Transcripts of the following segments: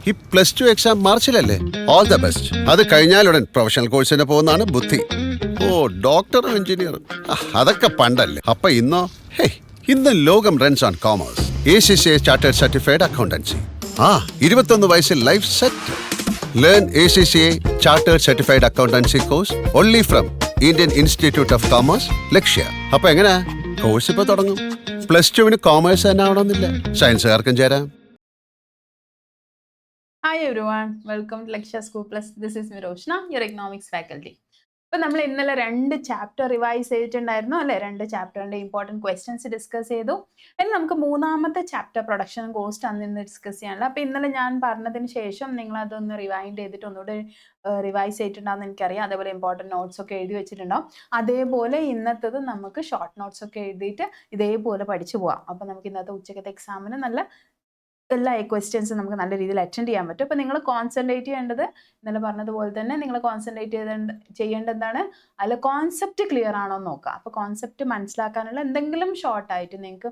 ഈ +2 എക്സാം മാർച്ചിലല്ലേ? All the best. അത് കഴിഞ്ഞാലുടൻ പ്രൊഫഷണൽ കോഴ്സിന് പോകുന്നതാണ് ബുദ്ധി. ഓ, ഡോക്ടറും എഞ്ചിനീയറും അതൊക്കെ പണ്ടല്ലേ. അപ്പൊ ഇന്നോ? ഹേയ്, ഇന്ന് ലോകം runs on commerce. ACCA chartered certified accountancy. 21 വയസ്സിൽ life set. Learn ACCA chartered certified accountancy course only from Indian institute of commerce, Lakshya. അപ്പൊ എങ്ങനെയാ കോഴ്സ് ഇപ്പൊ തുടങ്ങും? +2 കോമേഴ്സ് തന്നെ ആവണമെന്നില്ല, സയൻസുകാർക്കും ചേരാം. Hi everyone, welcome to Lakshya School Plus. This is Miroshna, your economics faculty. അപ്പോൾ നമ്മൾ ഇന്നലെ 2 ചാപ്റ്റർ റിവൈസ് ചെയ്തിട്ടുണ്ടായിരുന്നു അല്ലേ? 2 ചാപ്റ്ററിൻ്റെ ഇമ്പോർട്ടൻറ്റ് ക്വസ്റ്റ്യൻസ് ഡിസ്കസ് ചെയ്തു. ഇനി നമുക്ക് 3ാമത്തെ ചാപ്റ്റർ പ്രൊഡക്ഷൻ കോസ്റ്റ് അന്ന് ഡിസ്കസ് ചെയ്യാനുള്ള. അപ്പോൾ ഇന്നലെ ഞാൻ പറഞ്ഞതിന് ശേഷം നിങ്ങൾ അതൊന്ന് റിവൈൻഡ് ചെയ്തിട്ട് ഒന്നുകൂടെ റിവൈസ് ചെയ്തിട്ടുണ്ടാകുമെന്ന് എനിക്കറിയാം. അതേപോലെ ഇമ്പോർട്ടൻറ്റ് നോട്ട്സ് ഒക്കെ എഴുതി വെച്ചിട്ടുണ്ടാവും. അതേപോലെ ഇന്നത്തേത് നമുക്ക് ഷോർട്ട് നോട്ട്സ് ഒക്കെ എഴുതിയിട്ട് ഇതേപോലെ പഠിച്ചു പോവാം. അപ്പോൾ നമുക്ക് ഇന്നത്തെ ഉച്ചക്കത്തെ എക്സാമിന് നല്ല എല്ലാ ക്വസ്റ്റ്യൻസും നമുക്ക് നല്ല രീതിയിൽ അറ്റൻഡ് ചെയ്യാൻ പറ്റും. അപ്പോൾ നിങ്ങൾ കോൺസെൻട്രേറ്റ് ചെയ്യേണ്ടത് ഇന്നലെ പറഞ്ഞതുപോലെ തന്നെ നിങ്ങൾ കോൺസെൻട്രേറ്റ് ചെയ്യേണ്ടത് എന്താണ്? അതിൽ കോൺസെപ്റ്റ് ക്ലിയർ ആണോ എന്ന് നോക്കുക. അപ്പോൾ കോൺസെപ്റ്റ് മനസ്സിലാക്കാനുള്ള എന്തെങ്കിലും ഷോർട്ടായിട്ട് നിങ്ങൾക്ക്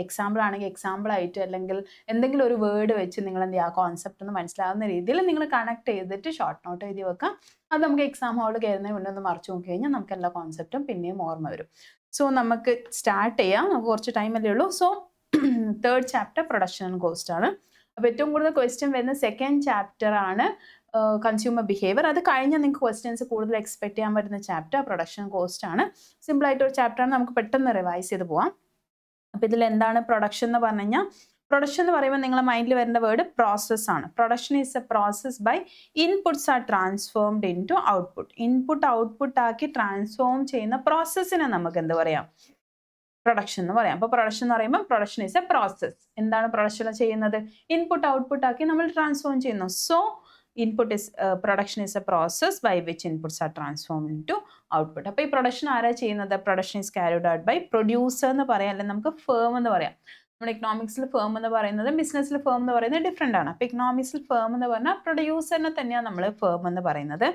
എക്സാമ്പിൾ ആണെങ്കിൽ എക്സാമ്പിൾ ആയിട്ട് അല്ലെങ്കിൽ എന്തെങ്കിലും ഒരു വേർഡ് വെച്ച് നിങ്ങൾ എന്ത് ചെയ്യുക, കോൺസെപ്റ്റ് ഒന്ന് മനസ്സിലാകുന്ന രീതിയിൽ നിങ്ങൾ കണക്ട് ചെയ്തിട്ട് ഷോർട്ട് നോട്ട് എഴുതി വെക്കാം. അത് നമുക്ക് എക്സാം ഹാളിൽ കയറുന്നതിന് മുന്നേ ഒന്ന് മറിച്ച് നോക്കി കഴിഞ്ഞാൽ നമുക്ക് എല്ലാ കോൺസെപ്റ്റും പിന്നെയും ഓർമ്മ വരും. സോ നമുക്ക് സ്റ്റാർട്ട് ചെയ്യാം. നമുക്ക് കുറച്ച് ടൈമല്ലേ ഉള്ളൂ. So 3rd chapter production and cost ആണ്. അപ്പോൾ ഏറ്റവും കൂടുതൽ ക്വസ്റ്റ്യൻ വരുന്ന 2nd ചാപ്റ്റർ ആണ് കൺസ്യൂമർ ബിഹേവിയർ. അത് കഴിഞ്ഞാൽ നിങ്ങൾക്ക് ക്വസ്റ്റ്യൻസ് കൂടുതൽ എക്സ്പെക്ട് ചെയ്യാൻ പറ്റുന്ന ചാപ്റ്റർ പ്രൊഡക്ഷൻ കോസ്റ്റ് ആണ്. സിമ്പിളായിട്ടൊരു ചാപ്റ്ററാണ്, നമുക്ക് പെട്ടെന്ന് റിവൈസ് ചെയ്ത് പോവാം. അപ്പോൾ ഇതിൽ എന്താണ് പ്രൊഡക്ഷൻ എന്ന് പറഞ്ഞു കഴിഞ്ഞാൽ, പ്രൊഡക്ഷൻ എന്ന് പറയുമ്പോൾ നിങ്ങളുടെ മൈൻഡിൽ വരേണ്ട വേർഡ് പ്രോസസ് ആണ്. Production is a process by inputs are transformed in to output. Input output ആക്കി ട്രാൻസ്ഫോം ചെയ്യുന്ന പ്രോസസ്സിനെ നമുക്ക് എന്ത് പറയാം? പ്രൊഡക്ഷൻ എന്ന് പറയാം. അപ്പോൾ പ്രൊഡക്ഷൻ എന്ന് പറയുമ്പോൾ പ്രൊഡക്ഷൻ ഈസ് എ പ്രോസസ്. എന്താണ് പ്രൊഡക്ഷൻ ചെയ്യുന്നത്? ഇൻപുട്ട് ഔട്ട്പുട്ട് ആക്കി നമ്മൾ ട്രാൻസ്ഫോം ചെയ്യുന്നു. So input is production is a process by which inputs are transform in to output. അപ്പോൾ ഈ പ്രൊഡക്ഷൻ ആരാ ചെയ്യുന്നത്? Production is carried out by producer എന്ന് പറയാം, അല്ലെങ്കിൽ നമുക്ക് ഫേം എന്ന് പറയാം. നമ്മുടെ എക്കണോമിക്സിൽ ഫേം എന്ന് പറയുന്നത് ബിസിനസ്സിൽ ഫേം എന്ന് പറയുന്നത് ഡിഫറെൻ്റ് ആണ്. അപ്പോൾ എക്കണോമിക്സിൽ ഫേം എന്ന് പറഞ്ഞാൽ പ്രൊഡ്യൂസറിനെ തന്നെയാണ് നമ്മൾ ഫേം എന്ന് പറയുന്നത്.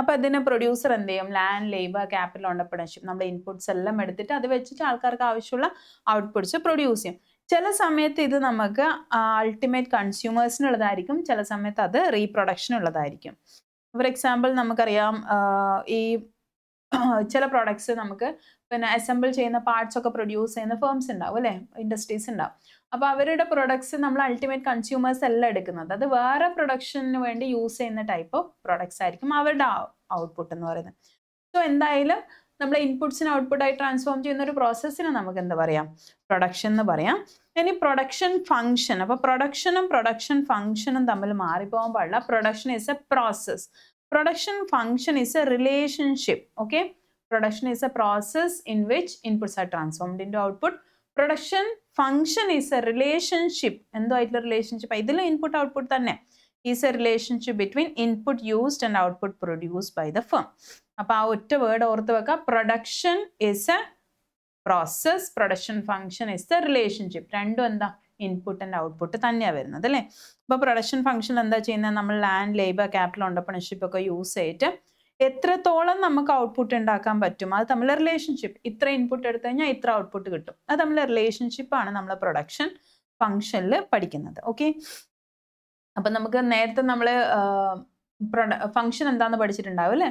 അപ്പോൾ അതിന് പ്രൊഡ്യൂസർ എന്ത് ചെയ്യും? ലാൻഡ്, ലേബർ, ക്യാപിറ്റൽ, ഓണ്ടർപ്രണർഷിപ്പ്, നമ്മുടെ ഇൻപുട്സ് എല്ലാം എടുത്തിട്ട് അത് വെച്ചിട്ട് ആൾക്കാർക്ക് ആവശ്യമുള്ള ഔട്ട്പുട്ട്സ് പ്രൊഡ്യൂസ് ചെയ്യും. ചില സമയത്ത് ഇത് നമുക്ക് അൾട്ടിമേറ്റ് കൺസ്യൂമേഴ്സിനുള്ളതായിരിക്കും, ചില സമയത്ത് അത് റീപ്രൊഡക്ഷനുള്ളതായിരിക്കും. ഫോർ എക്സാമ്പിൾ നമുക്കറിയാം, ഈ ചില പ്രോഡക്ട്സ് നമുക്ക് പിന്നെ അസംബിൾ ചെയ്യുന്ന പാർട്സ് ഒക്കെ പ്രൊഡ്യൂസ് ചെയ്യുന്ന ഫേംസ് ഉണ്ടാവും അല്ലേ, ഇൻഡസ്ട്രീസ് ഉണ്ടാവും. അപ്പോൾ അവരുടെ പ്രൊഡക്ട്സ് നമ്മൾ അൾട്ടിമേറ്റ് കൺസ്യൂമേഴ്സ് അല്ല എടുക്കുന്നത്, അത് വേറെ പ്രൊഡക്ഷന് വേണ്ടി യൂസ് ചെയ്യുന്ന ടൈപ്പ് ഓഫ് പ്രൊഡക്ട്സ് ആയിരിക്കും അവരുടെ ഔട്ട്പുട്ട് എന്ന് പറയുന്നത്. സോ എന്തായാലും നമ്മൾ ഇൻപുട്സിനെ ഔട്ട്പുട്ടായി ട്രാൻസ്ഫോം ചെയ്യുന്ന ഒരു പ്രോസസ്സിനെ നമുക്ക് എന്താ പറയാം? പ്രൊഡക്ഷൻ എന്ന് പറയാം. ഇനി പ്രൊഡക്ഷൻ ഫംഗ്ഷൻ. അപ്പോൾ പ്രൊഡക്ഷനും പ്രൊഡക്ഷൻ ഫംഗ്ഷനും തമ്മിൽ മാറിപ്പോകാൻ പാടില്ല. Production is a process. Production function is a relationship. Okay, production is a process in which inputs are transformed into output. Production function is a relationship. എന്തോ ആയിട്ടുള്ള റിലേഷൻഷിപ്പ്? ഇതിൽ ഇൻപുട്ട് ഔട്ട്പുട്ട് തന്നെ. Is a relationship between input used and output produced by the firm. അപ്പോൾ ആ ഒറ്റ word ഓർത്ത് വെക്കുക. Production is a process, production function is a relationship. രണ്ടും എന്താ? ഇൻപുട്ട് ആൻഡ് ഔട്ട്പുട്ട് തന്നെയാണ് വരുന്നത് അല്ലേ. അപ്പോൾ പ്രൊഡക്ഷൻ ഫംഗ്ഷൻ എന്താ ചെയ്യുന്നത്? നമ്മൾ ലാൻഡ്, ലേബർ, ക്യാപിറ്റൽ, ഓണ്ടർപ്രണർഷിപ്പ് ഒക്കെ യൂസ് ചെയ്തിട്ട് എത്രത്തോളം നമുക്ക് ഔട്ട്പുട്ട് ഉണ്ടാക്കാൻ പറ്റും, അത് തമ്മിലെ റിലേഷൻഷിപ്പ്. ഇത്ര ഇൻപുട്ട് എടുത്തു കഴിഞ്ഞാൽ ഇത്ര ഔട്ട്പുട്ട് കിട്ടും, അത് തമ്മിലെ റിലേഷൻഷിപ്പാണ് നമ്മൾ പ്രൊഡക്ഷൻ ഫംഗ്ഷനിൽ പഠിക്കുന്നത്. ഓക്കെ, അപ്പം നമുക്ക് നേരത്തെ നമ്മൾ ഫംഗ്ഷൻ എന്താന്ന് പഠിച്ചിട്ടുണ്ടാവും അല്ലേ.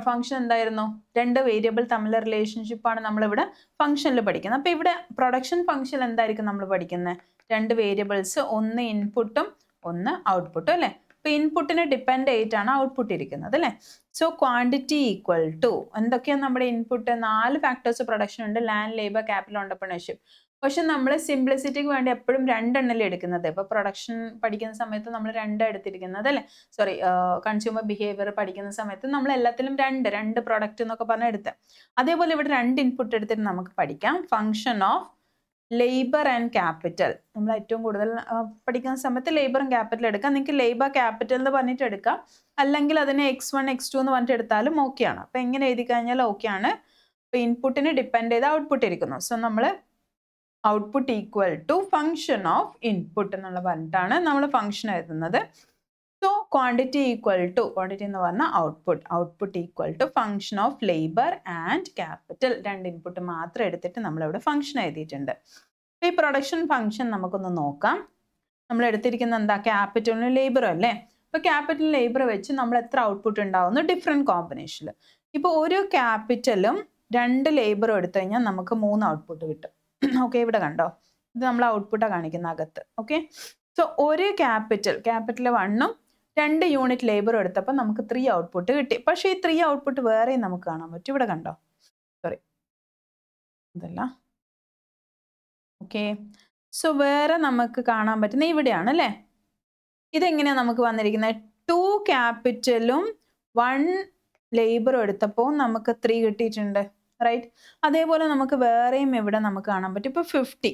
ഫംഗ്ഷൻ എന്തായിരുന്നു? 2 വേരിയബിൾ തമ്മിലെ റിലേഷൻഷിപ്പാണ് നമ്മളിവിടെ ഫംഗ്ഷനിൽ പഠിക്കുന്നത്. അപ്പോൾ ഇവിടെ പ്രൊഡക്ഷൻ ഫംഗ്ഷൻ എന്തായിരിക്കും നമ്മൾ പഠിക്കുന്നത്? 2 വേരിയബിൾസ്, ഒന്ന് ഇൻപുട്ടും ഒന്ന് ഔട്ട്പുട്ടും അല്ലേ. അപ്പോൾ ഇൻപുട്ടിനെ ഡിപ്പെൻഡ് ചെയ്തിട്ടാണ് ഔട്ട്പുട്ട് ഇരിക്കുന്നത് അല്ലേ. സോ ക്വാണ്ടിറ്റി ഈക്വൽ ടു എന്തൊക്കെയാണ് നമ്മുടെ ഇൻപുട്ട്? 4 ഫാക്ടേഴ്സ് പ്രൊഡക്ഷൻ ഉണ്ട്: ലാൻഡ്, ലേബർ, ക്യാപിറ്റൽ, ഓണ്ടർപ്രണർഷിപ്പ്. പക്ഷെ നമ്മൾ സിംപ്ലിസിറ്റിക്ക് വേണ്ടി എപ്പോഴും 2 എണ്ണല്ലേ എടുക്കുന്നത്. ഇപ്പോൾ പ്രൊഡക്ഷൻ പഠിക്കുന്ന സമയത്ത് നമ്മൾ 2 എടുത്തിരിക്കുന്നത് അല്ലേ. സോറി, കൺസ്യൂമർ ബിഹേവിയർ പഠിക്കുന്ന സമയത്ത് നമ്മൾ എല്ലാത്തിലും 2 പ്രൊഡക്റ്റ് എന്നൊക്കെ പറഞ്ഞാൽ എടുത്ത്. അതേപോലെ ഇവിടെ 2 ഇൻപുട്ട് എടുത്തിട്ട് നമുക്ക് പഠിക്കാം. Function of labour and capital. നമ്മൾ ഏറ്റവും കൂടുതൽ പഠിക്കുന്ന സമയത്ത് ലേബറും ക്യാപിറ്റൽ എടുക്കാം. നിങ്ങൾക്ക് ലേബർ ക്യാപിറ്റൽ എന്ന് പറഞ്ഞിട്ട് എടുക്കാം, അല്ലെങ്കിൽ അതിനെ x1 x2 എന്ന് പറഞ്ഞിട്ട് എടുത്താലും ഓക്കെയാണ്. അപ്പോൾ എങ്ങനെ എഴുതി കഴിഞ്ഞാൽ ഓക്കെയാണ്. അപ്പോൾ ഇൻപുട്ടിന് ഡിപ്പെൻഡ് ചെയ്ത് ഔട്ട്പുട്ട് ഇരിക്കുന്നു. സോ നമ്മൾ output equal to function of input എന്നുള്ള പറഞ്ഞിട്ടാണ് നമ്മൾ ഫംഗ്ഷൻ എഴുതുന്നത്. So quantity equal to, quantity എന്ന് പറഞ്ഞാൽ output, output equal to function of labour and capital. 2 input മാത്രം എടുത്തിട്ട് നമ്മളിവിടെ ഫംഗ്ഷൻ എഴുതിയിട്ടുണ്ട്. ഈ പ്രൊഡക്ഷൻ ഫംഗ്ഷൻ നമുക്കൊന്ന് നോക്കാം. നമ്മൾ എടുത്തിരിക്കുന്ന എന്താ, ക്യാപിറ്റലും ലേബറും അല്ലേ. അപ്പോൾ ക്യാപിറ്റൽ ലേബർ വെച്ച് നമ്മൾ എത്ര ഔട്ട്പുട്ട് ഉണ്ടാവുന്നു ഡിഫറെൻറ്റ് കോമ്പിനേഷനിൽ. ഇപ്പോൾ ഒരു ക്യാപിറ്റലും 2 ലേബറും എടുത്തു കഴിഞ്ഞാൽ നമുക്ക് 3 ഔട്ട്പുട്ട് കിട്ടും. ഓക്കെ, ഇവിടെ കണ്ടോ, ഇത് നമ്മൾ ഔട്ട്പുട്ടാണ് കാണിക്കുന്ന അകത്ത്. ഓക്കെ, സോ ഒരു ക്യാപിറ്റൽ 1ഉം 2 യൂണിറ്റ് ലേബറും എടുത്തപ്പോൾ നമുക്ക് 3 ഔട്ട്പുട്ട് കിട്ടി. പക്ഷേ ഈ 3 ഔട്ട്പുട്ട് വേറെയും നമുക്ക് കാണാൻ പറ്റും. ഇവിടെ കണ്ടോ, സോറി ഇതല്ല. ഓക്കെ, സോ വേറെ നമുക്ക് കാണാൻ പറ്റുന്ന ഇവിടെയാണ് അല്ലേ. ഇതെങ്ങനെയാണ് നമുക്ക് വന്നിരിക്കുന്നത്, 2 ക്യാപിറ്റലും 1 ലേബറും എടുത്തപ്പോൾ നമുക്ക് 3 കിട്ടിയിട്ടുണ്ട്, റൈറ്റ്. അതേപോലെ നമുക്ക് വേറെയും ഇവിടെ നമുക്ക് കാണാൻ പറ്റും. ഇപ്പോൾ 50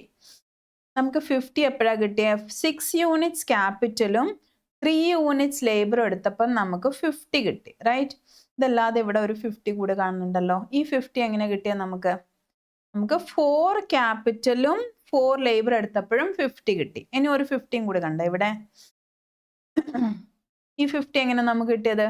നമുക്ക് 50 എപ്പോഴാണ് കിട്ടിയത്, 6 യൂണിറ്റ്സ് ക്യാപിറ്റലും 3 യൂണിറ്റ്സ് ലേബറും എടുത്തപ്പോൾ നമുക്ക് 50 കിട്ടി, റൈറ്റ്. ഇതല്ലാതെ ഇവിടെ ഒരു 50 കൂടെ കാണുന്നുണ്ടല്ലോ. ഈ 50 എങ്ങനെ കിട്ടിയത് നമുക്ക് 4 ക്യാപിറ്റലും 4 ലേബർ എടുത്തപ്പോഴും 50 കിട്ടി. ഇനി ഒരു 50 കൂടെ കണ്ടോ ഇവിടെ. ഈ 50 എങ്ങനെ നമുക്ക് കിട്ടിയത്,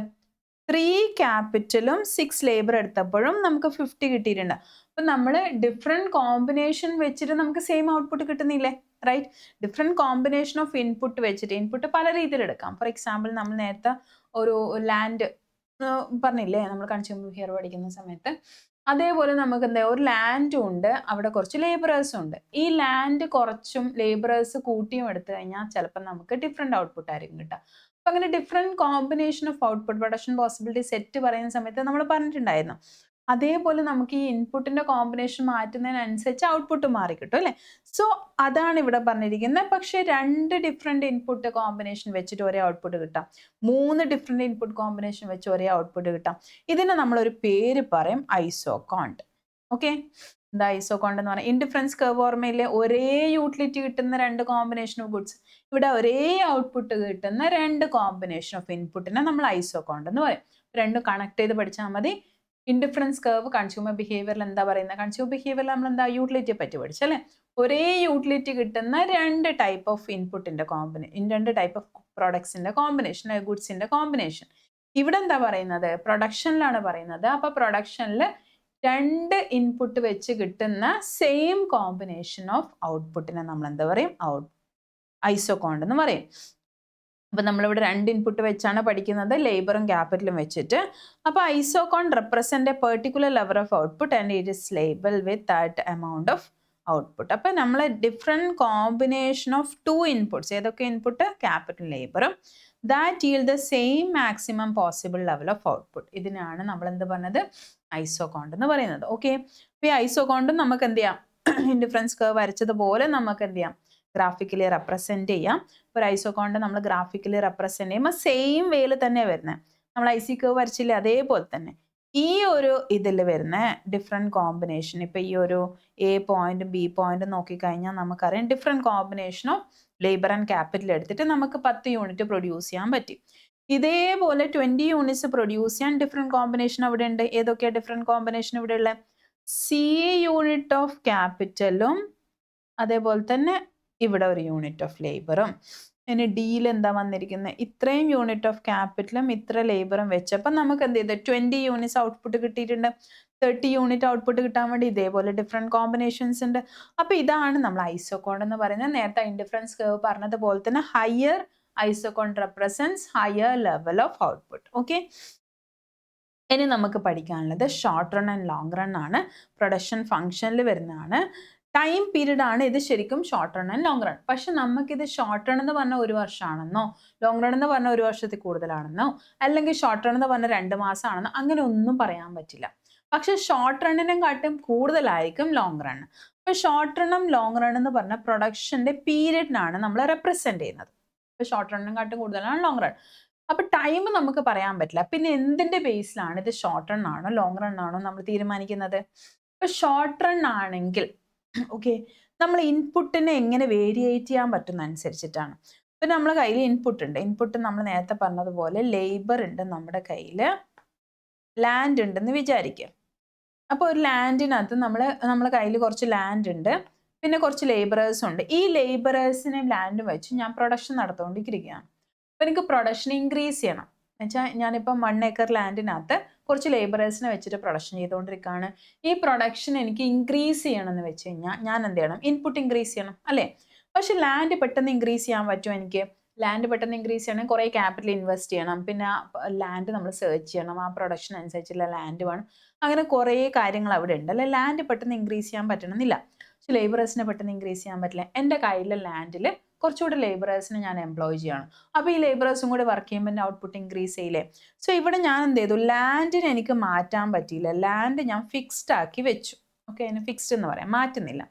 3 ക്യാപിറ്റലും 6 ലേബർ എടുത്തപ്പോഴും നമുക്ക് 50 കിട്ടിയിട്ടുണ്ട്. അപ്പം നമ്മൾ ഡിഫറെൻറ്റ് കോമ്പിനേഷൻ വെച്ചിട്ട് നമുക്ക് സെയിം ഔട്ട്പുട്ട് കിട്ടുന്നില്ലേ, right. Different combination of input വെച്ചിട്ട് ഇൻപുട്ട് പല രീതിയിൽ എടുക്കാം. ഫോർ എക്സാമ്പിൾ നമ്മൾ നേരത്തെ ഒരു ലാൻഡ് പറഞ്ഞില്ലേ നമ്മൾ കൺസ്യൂമർ ബിഹേവിയർ പഠിക്കുന്ന സമയത്ത്, അതേപോലെ നമുക്ക് എന്താ ഒരു ലാൻഡും ഉണ്ട്, അവിടെ കുറച്ച് ലേബറേഴ്സും ഉണ്ട്. ഈ ലാൻഡ് കുറച്ചും ലേബറേഴ്സ് കൂട്ടിയും എടുത്തു കഴിഞ്ഞാൽ ചിലപ്പോൾ നമുക്ക് ഡിഫറെൻറ്റ് ഔട്ട്പുട്ട് ആയിരിക്കും കിട്ടുക. അപ്പം അങ്ങനെ different combination of output production possibility set പറയുന്ന സമയത്ത് നമ്മൾ പറഞ്ഞിട്ടുണ്ടായിരുന്നു. അതേപോലെ നമുക്ക് ഈ ഇൻപുട്ടിൻ്റെ കോമ്പിനേഷൻ മാറ്റുന്നതിനനുസരിച്ച് ഔട്ട്പുട്ട് മാറി കിട്ടും അല്ലേ. സോ അതാണ് ഇവിടെ പറഞ്ഞിരിക്കുന്നത്. പക്ഷേ 2 ഡിഫറെൻറ്റ് ഇൻപുട്ട് കോമ്പിനേഷൻ വെച്ചിട്ട് ഒരേ ഔട്ട്പുട്ട് കിട്ടാം, 3 ഡിഫറെൻറ്റ് ഇൻപുട്ട് കോമ്പിനേഷൻ വെച്ച് ഒരേ ഔട്ട്പുട്ട് കിട്ടാം. ഇതിന് നമ്മളൊരു പേര് പറയും ഐസോകോണ്ട്. ഓക്കെ, എന്താ ഐസോകോണ്ട് എന്ന് പറഞ്ഞാൽ, ഇൻഡിഫറൻസ് കർവ് ഓർമ്മയില്ലേ, ഒരേ യൂട്ടിലിറ്റി കിട്ടുന്ന 2 കോമ്പിനേഷൻ ഓഫ് ഗുഡ്സ്, ഇവിടെ ഒരേ ഔട്ട്പുട്ട് കിട്ടുന്ന 2 കോമ്പിനേഷൻ ഓഫ് ഇൻപുട്ടിനെ നമ്മൾ ഐസോകോണ്ട് എന്ന് പറയും. രണ്ടും കണക്ട് ചെയ്ത് പഠിച്ചാൽ മതി. ഇൻഡിഫറൻസ് കർവ് കൺസ്യൂമർ ബിഹേവിയറിൽ എന്താ പറയുന്നത്, കൺസ്യൂമർ ബിഹേവിയറിൽ നമ്മൾ എന്താ യൂട്ടിലിറ്റിയെ പറ്റി പഠിച്ചല്ലേ. ഒരേ യൂട്ടിലിറ്റി കിട്ടുന്ന 2 ടൈപ്പ് ഓഫ് ഇൻപുട്ടിൻ്റെ കോമ്പിനേഷൻ, 2 ടൈപ്പ് ഓഫ് പ്രൊഡക്ട്സിൻ്റെ കോമ്പിനേഷൻ, ഗുഡ്സിൻ്റെ കോമ്പിനേഷൻ. ഇവിടെ എന്താ പറയുന്നത്, പ്രൊഡക്ഷനിലാണ് പറയുന്നത്. അപ്പോൾ പ്രൊഡക്ഷനിൽ 2 ഇൻപുട്ട് വെച്ച് കിട്ടുന്ന സെയിം കോമ്പിനേഷൻ ഓഫ് ഔട്ട്പുട്ടിനെ നമ്മൾ എന്താ പറയും, ഐസോകോണ്ട് എന്ന് പറയും. അപ്പം നമ്മളിവിടെ 2 ഇൻപുട്ട് വെച്ചാണ് പഠിക്കുന്നത്, ലേബറും ക്യാപിറ്റലും വെച്ചിട്ട്. അപ്പോൾ isoquant represent a particular level of output and it is label with that amount of output. അപ്പം നമ്മൾ ഡിഫറെൻറ്റ് കോമ്പിനേഷൻ ഓഫ് 2 ഇൻപുട്ട്സ്, ഏതൊക്കെ ഇൻപുട്ട്, ക്യാപിറ്റൽ ലേബറും, that yield the same maximum possible level of output. ഇതിനാണ് നമ്മൾ എന്ത് പറഞ്ഞത്, ഐസോകോണ്ട് എന്ന് പറയുന്നത്. ഓക്കെ, അപ്പോൾ ഈ ഐസോകോണ്ടും നമുക്ക് എന്ത് ചെയ്യാം, ഇൻഡിഫറൻസ് കർവ് വരച്ചതുപോലെ നമുക്ക് എന്ത് ചെയ്യാം, ഗ്രാഫിക്കലി റെപ്രസെൻറ്റ് ചെയ്യാം. ഇപ്പോൾ ഒരു ഐസോകോണ്ട് നമ്മൾ ഗ്രാഫിക്കലി റെപ്രസെൻറ്റ് ചെയ്യുമ്പോൾ സെയിം വേയിൽ തന്നെയാണ് വരുന്നത്. നമ്മൾ ഐസി കർവ് വരച്ചില്ലേ അതേപോലെ തന്നെ ഈ ഒരു ഇതിൽ വരുന്ന ഡിഫറെൻറ്റ് കോമ്പിനേഷൻ, ഇപ്പോൾ ഈ ഒരു എ പോയിന്റും ബി പോയിന്റും നോക്കിക്കഴിഞ്ഞാൽ നമുക്കറിയാം different combination of labour and capital എടുത്തിട്ട് നമുക്ക് 10 യൂണിറ്റ് പ്രൊഡ്യൂസ് ചെയ്യാൻ പറ്റി. ഇതേപോലെ 20 യൂണിറ്റ്സ് പ്രൊഡ്യൂസ് ചെയ്യാൻ ഡിഫറെൻറ്റ് കോമ്പിനേഷൻ അവിടെ ഉണ്ട്. ഏതൊക്കെയാണ് ഡിഫറെൻറ്റ് കോമ്പിനേഷൻ ഇവിടെ ഉള്ളത്, സി യൂണിറ്റ് ഓഫ് ക്യാപിറ്റലും അതേപോലെ തന്നെ ഇവിടെ ഒരു യൂണിറ്റ് ഓഫ് ലേബറും. ഇനി ഡിയിൽ എന്താ വന്നിരിക്കുന്നത്, ഇത്രയും യൂണിറ്റ് ഓഫ് ക്യാപിറ്റലും ഇത്ര ലേബറും വെച്ചപ്പോൾ നമുക്ക് എന്ത് ചെയ്ത് 20 യൂണിറ്റ്സ് ഔട്ട്പുട്ട് കിട്ടിയിട്ടുണ്ട്. 30 യൂണിറ്റ് ഔട്ട്പുട്ട് കിട്ടാൻ വേണ്ടി ഇതേപോലെ ഡിഫറെൻറ്റ് കോമ്പിനേഷൻസ് ഉണ്ട്. അപ്പോൾ ഇതാണ് നമ്മൾ ഐസോകോണ്ട് എന്ന് പറയുന്നത്. നേരത്തെ ഇൻഡിഫറൻസ് കർവ് പറഞ്ഞതുപോലെ തന്നെ higher ഐസോകോണ്ട് represents higher level of output. Okay, ഇനി നമുക്ക് പഠിക്കാനുള്ളത് short run and long run ആണ്. പ്രൊഡക്ഷൻ ഫംഗ്ഷനിൽ വരുന്നതാണ്. ടൈം പീരീഡ് ആണ് ഇത് ശരിക്കും short run and long run. പക്ഷെ നമുക്കിത് ഷോർട്ട് റൺ എന്ന് പറഞ്ഞാൽ 1 വർഷമാണെന്നോ, ലോങ് റൺ എന്ന് പറഞ്ഞാൽ 1 വർഷത്തിൽ കൂടുതലാണെന്നോ, അല്ലെങ്കിൽ ഷോർട്ട് റൺ എന്ന് പറഞ്ഞാൽ 2 മാസമാണെന്നോ അങ്ങനെ ഒന്നും പറയാൻ പറ്റില്ല. പക്ഷെ ഷോർട്ട് റണ്ണിനും കാട്ടും കൂടുതലായിരിക്കും ലോങ് റൺ. അപ്പോൾ ഷോർട്ട് റണ്ണും ലോങ് റൺ എന്ന് പറഞ്ഞാൽ പ്രൊഡക്ഷൻ്റെ പീരീഡിനാണ് നമ്മൾ റെപ്രസെൻറ്റ് ചെയ്യുന്നത്. ഇപ്പോൾ ഷോർട്ട് റണ്ണിനും കാട്ടും കൂടുതലാണ് ലോങ് റൺ. അപ്പോൾ ടൈം നമുക്ക് പറയാൻ പറ്റില്ല. പിന്നെ എന്തിൻ്റെ ബേസിലാണ് ഇത് ഷോർട്ട് റൺ ആണോ ലോങ് റൺ ആണോ നമ്മൾ തീരുമാനിക്കുന്നത്? ഇപ്പോൾ ഷോർട്ട് റൺ ആണെങ്കിൽ ഓക്കെ, നമ്മൾ ഇൻപുട്ടിനെ എങ്ങനെ വേരിയേറ്റ് ചെയ്യാൻ പറ്റുന്ന അനുസരിച്ചിട്ടാണ്. ഇപ്പം നമ്മുടെ കയ്യിൽ ഇൻപുട്ട് ഉണ്ട്. ഇൻപുട്ട് നമ്മൾ നേരത്തെ പറഞ്ഞതുപോലെ ലേബർ ഉണ്ട്, നമ്മുടെ കയ്യിൽ ലാൻഡ് ഉണ്ടെന്ന് വിചാരിക്കുക. അപ്പോൾ ഒരു ലാൻഡിനകത്ത് നമ്മളെ കയ്യിൽ കുറച്ച് ലാൻഡ് ഉണ്ട്, പിന്നെ കുറച്ച് ലേബറേഴ്സും ഉണ്ട്. ഈ ലേബറേഴ്സിനെയും ലാൻഡും വെച്ച് ഞാൻ പ്രൊഡക്ഷൻ നടത്തുകൊണ്ടിരിക്കുകയാണ്. അപ്പോൾ എനിക്ക് പ്രൊഡക്ഷൻ ഇൻക്രീസ് ചെയ്യണം എന്നുവെച്ചാൽ ഞാനിപ്പം 1 ഏക്കർ ലാൻഡിനകത്ത് കുറച്ച് ലേബറേഴ്സിനെ വെച്ചിട്ട് പ്രൊഡക്ഷൻ ചെയ്തുകൊണ്ടിരിക്കുകയാണ്. ഈ പ്രൊഡക്ഷൻ എനിക്ക് ഇൻക്രീസ് ചെയ്യണമെന്ന് വെച്ച് കഴിഞ്ഞാൽ ഞാൻ എന്ത് ചെയ്യണം, ഇൻപുട്ട് ഇൻക്രീസ് ചെയ്യണം അല്ലേ. പക്ഷെ ലാൻഡ് പെട്ടെന്ന് ഇൻക്രീസ് ചെയ്യാൻ പറ്റുമോ എനിക്ക്? ലാൻഡ് പെട്ടെന്ന് ഇൻക്രീസ് ചെയ്യണമെങ്കിൽ കുറേ ക്യാപിറ്റൽ ഇൻവെസ്റ്റ് ചെയ്യണം, പിന്നെ ലാൻഡ് നമ്മൾ സെർച്ച് ചെയ്യണം, ആ പ്രൊഡക്ഷൻ അനുസരിച്ചുള്ള ലാൻഡ് വേണം, അങ്ങനെ കുറേ കാര്യങ്ങൾ അവിടെ ഉണ്ട് അല്ലെ. ലാൻഡ് പെട്ടെന്ന് ഇൻക്രീസ് ചെയ്യാൻ പറ്റണമെന്നില്ല. പക്ഷെ ലേബറേഴ്സിനെ പെട്ടെന്ന് ഇൻക്രീസ് ചെയ്യാൻ പറ്റില്ല. എൻ്റെ കയ്യിലെ ലാൻഡിൽ കുറച്ചുകൂടി ലേബറേഴ്സിനെ ഞാൻ എംപ്ലോയ് ചെയ്യണം. അപ്പോൾ ഈ ലേബറേഴ്സും കൂടി വർക്ക് ചെയ്യുമ്പോൾ എൻ്റെ ഔട്ട്പുട്ട് ഇൻക്രീസ് ചെയ്യില്ലേ? സോ ഇവിടെ ഞാൻ എന്ത് ചെയ്തു, ലാൻഡിന് എനിക്ക് മാറ്റാൻ പറ്റിയില്ല. ലാൻഡ് ഞാൻ ഫിക്സ്ഡ് ആക്കി വെച്ചു. ഓക്കെ, അതിന് ഫിക്സ്ഡ് എന്ന് പറയാം, മാറ്റുന്നില്ല.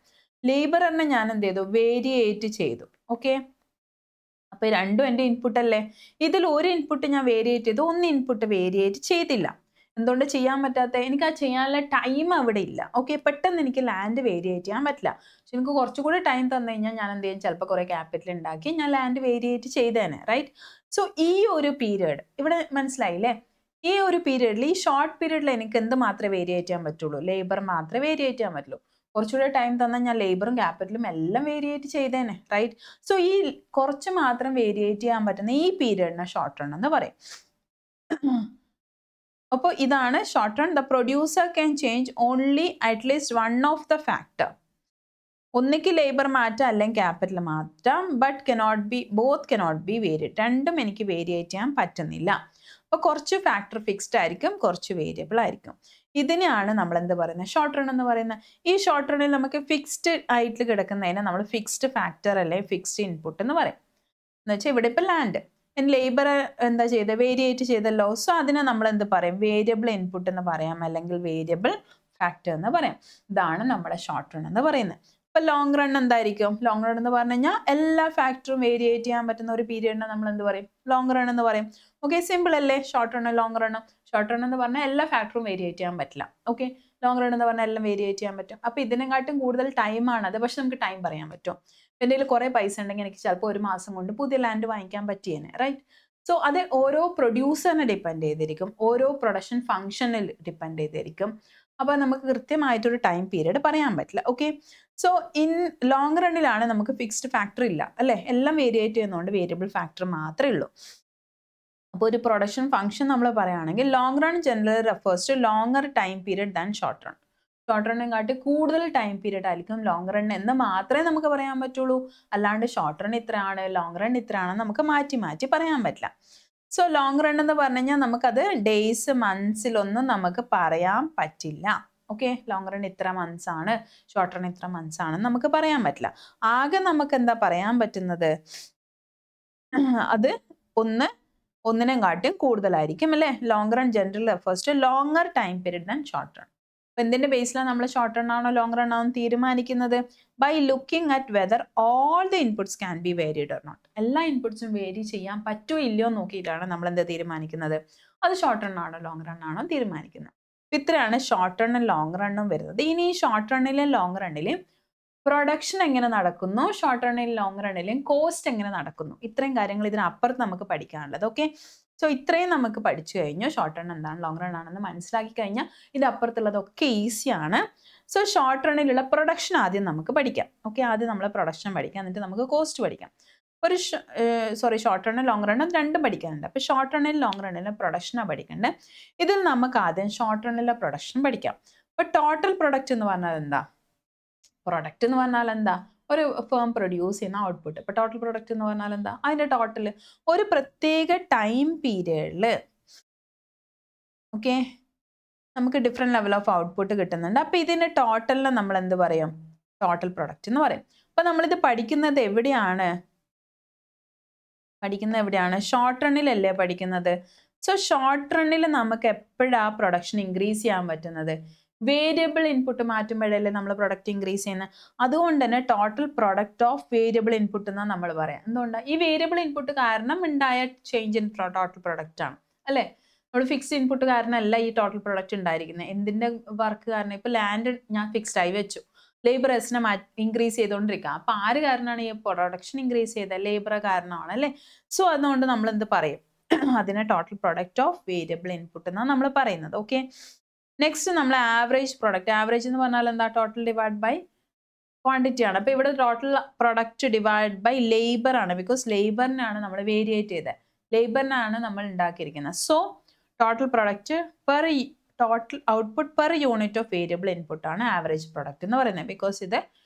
ലേബറിനെ ഞാൻ എന്ത് ചെയ്തു, വേരിയേറ്റ് ചെയ്തു. ഓക്കെ, അപ്പോൾ രണ്ടും എൻ്റെ ഇൻപുട്ട് അല്ലേ. ഇതിൽ ഒരു ഇൻപുട്ട് ഞാൻ വേരിയേറ്റ് ചെയ്തു, ഒന്ന് ഇൻപുട്ട് വേരിയേറ്റ് ചെയ്തില്ല. എന്തുകൊണ്ട് ചെയ്യാൻ പറ്റാത്ത? എനിക്ക് ആ ചെയ്യാനുള്ള ടൈം അവിടെ ഇല്ല. ഓക്കെ, പെട്ടെന്ന് എനിക്ക് ലാൻഡ് വേരിയേറ്റ് ചെയ്യാൻ പറ്റില്ല. പക്ഷെ എനിക്ക് കുറച്ചുകൂടി ടൈം തന്നു കഴിഞ്ഞാൽ ഞാൻ എന്ത് ചെയ്യും, ചിലപ്പോൾ കുറേ ക്യാപിറ്റൽ ഉണ്ടാക്കി ഞാൻ ലാൻഡ് വേരിയേറ്റ് ചെയ്തേനെ, റൈറ്റ്? സോ ഈ ഒരു പീരീഡ് ഇവിടെ മനസ്സിലായില്ലേ? ഈ ഒരു പീരീഡിൽ, ഈ ഷോർട്ട് പീരീഡിൽ എനിക്ക് എന്ത് മാത്രമേ വേരിയേറ്റ് ചെയ്യാൻ പറ്റുള്ളൂ? ലേബർ മാത്രമേ വേരിയേറ്റ് ചെയ്യാൻ പറ്റുള്ളൂ. കുറച്ചുകൂടെ ടൈം തന്നാൽ ഞാൻ ലേബറും ക്യാപിറ്റലും എല്ലാം വേരിയേറ്റ് ചെയ്തേനെ, റൈറ്റ്? സോ ഈ കുറച്ച് മാത്രം വേരിയേറ്റ് ചെയ്യാൻ പറ്റുന്ന ഈ പീരീഡിനെ ഷോർട്ട് റൺ എന്ന് പറയും. അപ്പോൾ ഇതാണ് short run. The producer can change only at least one of the factor. ഒന്നിക്ക് ലേബർ മാറ്റാം അല്ലെങ്കിൽ ക്യാപിറ്റൽ മാറ്റാം, but both cannot be variate. രണ്ടും എനിക്ക് വേരിയേറ്റ് ചെയ്യാൻ പറ്റുന്നില്ല. അപ്പോൾ കുറച്ച് ഫാക്ടർ ഫിക്സ്ഡ് ആയിരിക്കും, കുറച്ച് വേരിയബിൾ ആയിരിക്കും. ഇതിനെയാണ് നമ്മൾ എന്ത് പറയുന്നത്, ഷോർട്ട് റൺ എന്ന് പറയുന്നത്. ഈ ഷോർട്ട് റണ്ണിൽ നമുക്ക് ഫിക്സ്ഡ് ആയിട്ട് കിടക്കുന്നതിനെ നമ്മൾ ഫിക്സ്ഡ് ഫാക്ടർ അല്ലെങ്കിൽ ഫിക്സ്ഡ് ഇൻപുട്ട് എന്ന് പറയും. എന്ന് വെച്ചാൽ ഇവിടെ ഇപ്പോൾ ലാൻഡ് ലേബർ എന്താ ചെയ്തത്, വേരിയേറ്റ് ചെയ്തല്ലോ. സോ അതിനെ നമ്മൾ എന്ത് പറയും, വേരിയബിൾ ഇൻപുട്ട് എന്ന് പറയാം, അല്ലെങ്കിൽ വേരിയബിൾ ഫാക്ടർ എന്ന് പറയാം. ഇതാണ് നമ്മുടെ ഷോർട്ട് റൺ എന്ന് പറയുന്നത്. ഇപ്പം ലോങ് റൺ എന്തായിരിക്കും? ലോങ് റൺ എന്ന് പറഞ്ഞു കഴിഞ്ഞാൽ എല്ലാ ഫാക്ടറും വേരിയേറ്റ് ചെയ്യാൻ പറ്റുന്ന ഒരു പീരീഡിനെ നമ്മൾ എന്ത് പറയും, ലോങ് റൺ എന്ന് പറയും. ഓക്കെ, സിമ്പിൾ അല്ലേ? ഷോർട്ട് റണ്ണും ലോങ് റണ്ണും. ഷോർട്ട് റൺ എന്ന് പറഞ്ഞാൽ എല്ലാ ഫാക്ടറും വേരിയേറ്റ് ചെയ്യാൻ പറ്റില്ല. ഓക്കെ, ലോങ് റൺ എന്ന് പറഞ്ഞാൽ എല്ലാം വേരിയേറ്റ് ചെയ്യാൻ പറ്റും. അപ്പോൾ ഇതിനെക്കാട്ടും കൂടുതൽ ടൈമാണ് അത്. പക്ഷെ നമുക്ക് ടൈം പറയാൻ പറ്റും. എൻ്റെ കയ്യിൽ കുറേ പൈസ ഉണ്ടെങ്കിൽ എനിക്ക് ചിലപ്പോൾ ഒരു മാസം കൊണ്ട് പുതിയ ലാൻഡ് വാങ്ങിക്കാൻ പറ്റിയേനെ, റൈറ്റ്? സോ അത് ഓരോ പ്രൊഡ്യൂസറിനെ ഡിപ്പെൻഡ് ചെയ്തിരിക്കും, ഓരോ പ്രൊഡക്ഷൻ ഫംഗ്ഷനിൽ ഡിപ്പെൻഡ് ചെയ്തിരിക്കും. അപ്പോൾ നമുക്ക് കൃത്യമായിട്ടൊരു ടൈം പീരീഡ് പറയാൻ പറ്റില്ല. ഓക്കെ, സോ ഇൻ ലോങ് റണ്ണിലാണ് നമുക്ക് ഫിക്സ്ഡ് ഫാക്ടർ ഇല്ല അല്ലേ, എല്ലാം വേരിയേറ്റ് ചെയ്യുന്നതുകൊണ്ട് വേരിയബിൾ ഫാക്ടർ മാത്രമേ ഉള്ളൂ. അപ്പോൾ ഒരു പ്രൊഡക്ഷൻ ഫംഗ്ഷൻ നമ്മൾ പറയുകയാണെങ്കിൽ long run generally refers to longer time period than short run. Short റണ്ണിനെക്കാട്ടി കൂടുതൽ ടൈം പീരീഡ് ആയിരിക്കും ലോങ് റൺ എന്ന് മാത്രമേ നമുക്ക് പറയാൻ പറ്റുള്ളൂ. അല്ലാണ്ട് ഷോർട്ട് റൺ ഇത്രയാണ്, ലോങ് റൺ ഇത്രയാണെന്ന് നമുക്ക് മാറ്റി മാറ്റി പറയാൻ പറ്റില്ല. സോ ലോങ് റൺ എന്ന് പറഞ്ഞു കഴിഞ്ഞാൽ നമുക്കത് ഡേയ്സ് മന്ത്സിലൊന്നും നമുക്ക് പറയാൻ പറ്റില്ല. ഓക്കെ, ലോങ് റൺ ഇത്ര മന്ത്സ് ആണ്, ഷോർട്ട് റൺ ഇത്ര മന്ത്സ് ആണെന്ന് നമുക്ക് പറയാൻ പറ്റില്ല. ആകെ നമുക്ക് എന്താ പറയാൻ പറ്റുന്നത്, അത് ഒന്നിനെ കാട്ടും കൂടുതലായിരിക്കും അല്ലേ. Long run general refers to longer time period than short run. അപ്പം എന്തിൻ്റെ ബേസിലാണ് നമ്മൾ ഷോർട്ട് റൺ ആണോ ലോങ് റൺ ആണോ തീരുമാനിക്കുന്നത്? By looking at whether all the inputs can be varied or not. എല്ലാ ഇൻപുട്സും വേരി ചെയ്യാൻ പറ്റുമോ ഇല്ലയോ നോക്കിയിട്ടാണ് നമ്മൾ എന്താ തീരുമാനിക്കുന്നത്, അത് ഷോർട്ട് റൺ ആണോ ലോങ് റൺ ആണോ തീരുമാനിക്കുന്നത്. ഇത്രയാണ് ഷോർട്ട് റണ്ണും ലോങ് റണ്ണും വരുന്നത്. ഇനി ഈ ഷോർട്ട് റണ്ണിലും ലോങ് റണ്ണിലും പ്രൊഡക്ഷൻ എങ്ങനെ നടക്കുന്നു, ഷോർട്ട് റണ്ണിലും ലോങ് റണ്ണിലും കോസ്റ്റ് എങ്ങനെ നടക്കുന്നു, ഇത്രയും കാര്യങ്ങൾ ഇതിനപ്പുറത്ത് നമുക്ക് പഠിക്കാനുള്ളത്. ഓക്കെ, സോ ഇത്രയും നമുക്ക് പഠിച്ചു കഴിഞ്ഞു. ഷോർട്ട് റൺ എന്താണ് ലോങ് റൺ ആണെന്ന് മനസ്സിലാക്കി കഴിഞ്ഞാൽ ഇത് അപ്പുറത്തുള്ളതൊക്കെ ഈസിയാണ്. സോ ഷോർട്ട് റണ്ണിലുള്ള പ്രൊഡക്ഷൻ ആദ്യം നമുക്ക് പഠിക്കാം. ഓക്കെ, ആദ്യം നമ്മൾ പ്രൊഡക്ഷൻ പഠിക്കാം, എന്നിട്ട് നമുക്ക് കോസ്റ്റ് പഠിക്കാം. ഷോർട്ട് റണ്ണും ലോങ് റണ്ണും രണ്ടും പഠിക്കാനുണ്ട്. അപ്പോൾ ഷോർട്ട് റണ്ണിലും ലോങ് റണ്ണിലും പ്രൊഡക്ഷനാണ് പഠിക്കേണ്ടത്. ഇതിൽ നമുക്ക് ആദ്യം ഷോർട്ട് റണ്ണിലെ പ്രൊഡക്ഷൻ പഠിക്കാം. അപ്പോൾ ടോട്ടൽ പ്രൊഡക്റ്റ് എന്ന് പറഞ്ഞാൽ എന്താ? പ്രൊഡക്റ്റ് എന്ന് പറഞ്ഞാൽ എന്താ? ഒരു ഫേം പ്രൊഡ്യൂസ് ചെയ്യുന്ന ഔട്ട്പുട്ട്. ഇപ്പോൾ ടോട്ടൽ പ്രൊഡക്റ്റ് എന്ന് പറഞ്ഞാൽ എന്താ? അതിൻ്റെ ടോട്ടൽ ഒരു പ്രത്യേക ടൈം പീരിയഡിൽ ഓക്കെ നമുക്ക് ഡിഫറെൻറ്റ് ലെവൽ ഓഫ് ഔട്ട്പുട്ട് കിട്ടുന്നുണ്ട്. അപ്പോൾ ഇതിൻ്റെ ടോട്ടലിനെ നമ്മൾ എന്ത് പറയും? ടോട്ടൽ പ്രൊഡക്റ്റ് എന്ന് പറയും. അപ്പോൾ നമ്മളിത് പഠിക്കുന്നത് എവിടെയാണ്? ഷോർട്ട് റണ്ണിലല്ലേ പഠിക്കുന്നത്. സോ ഷോർട്ട് റണ്ണിൽ നമുക്ക് എപ്പോഴാണ് പ്രൊഡക്ഷൻ ഇൻക്രീസ് ചെയ്യാൻ പറ്റുന്നത്? വേരിയബിൾ ഇൻപുട്ട് മാറ്റുമ്പോഴല്ലേ നമ്മൾ പ്രൊഡക്റ്റ് ഇൻക്രീസ് ചെയ്യുന്നത്. അതുകൊണ്ട് തന്നെ total product of variable input എന്നാണ് നമ്മൾ പറയാം. എന്തുകൊണ്ടാണ്? ഈ വേരിയബിൾ ഇൻപുട്ട് കാരണം ഉണ്ടായ ചേഞ്ച് ഇൻ ടോട്ടൽ പ്രൊഡക്റ്റ് ആണ് അല്ലേ. നമ്മൾ ഫിക്സ്ഡ് ഇൻപുട്ട് കാരണമല്ല ഈ ടോട്ടൽ പ്രൊഡക്റ്റ് ഉണ്ടായിരിക്കുന്നത്. എന്തിൻ്റെ വർക്ക് കാരണം? ഇപ്പോൾ ലാൻഡ് ഞാൻ ഫിക്സ്ഡ് ആയി വെച്ചു, ലേബറേഴ്സിനെ ഇൻക്രീസ് ചെയ്തുകൊണ്ടിരിക്കുക. അപ്പോൾ ആര് കാരണമാണ് ഈ പ്രൊഡക്ഷൻ ഇൻക്രീസ് ചെയ്തത്? ലേബർ കാരണമാണ് അല്ലേ. സോ അതുകൊണ്ട് നമ്മൾ എന്ത് പറയും? അതിനെ total product of variable input എന്നാണ് നമ്മൾ പറയുന്നത്. ഓക്കെ, നെക്സ്റ്റ് നമ്മൾ ആവറേജ് പ്രൊഡക്റ്റ്. ആവറേജ് എന്ന് പറഞ്ഞാൽ എന്താ? ടോട്ടൽ ഡിവൈഡ് ബൈ ക്വാണ്ടിറ്റി ആണ്. അപ്പോൾ ഇവിടെ total product divide by labour ആണ്. ബിക്കോസ് ലേബറിനാണ് നമ്മൾ വേരിയേറ്റ് ചെയ്തത്, ലേബറിനാണ് നമ്മൾ ഉണ്ടാക്കിയിരിക്കുന്നത്. So total product total output per unit of variable input ആണ് ആവറേജ് പ്രൊഡക്റ്റ് എന്ന് പറയുന്നത്. ബിക്കോസ് ഇത്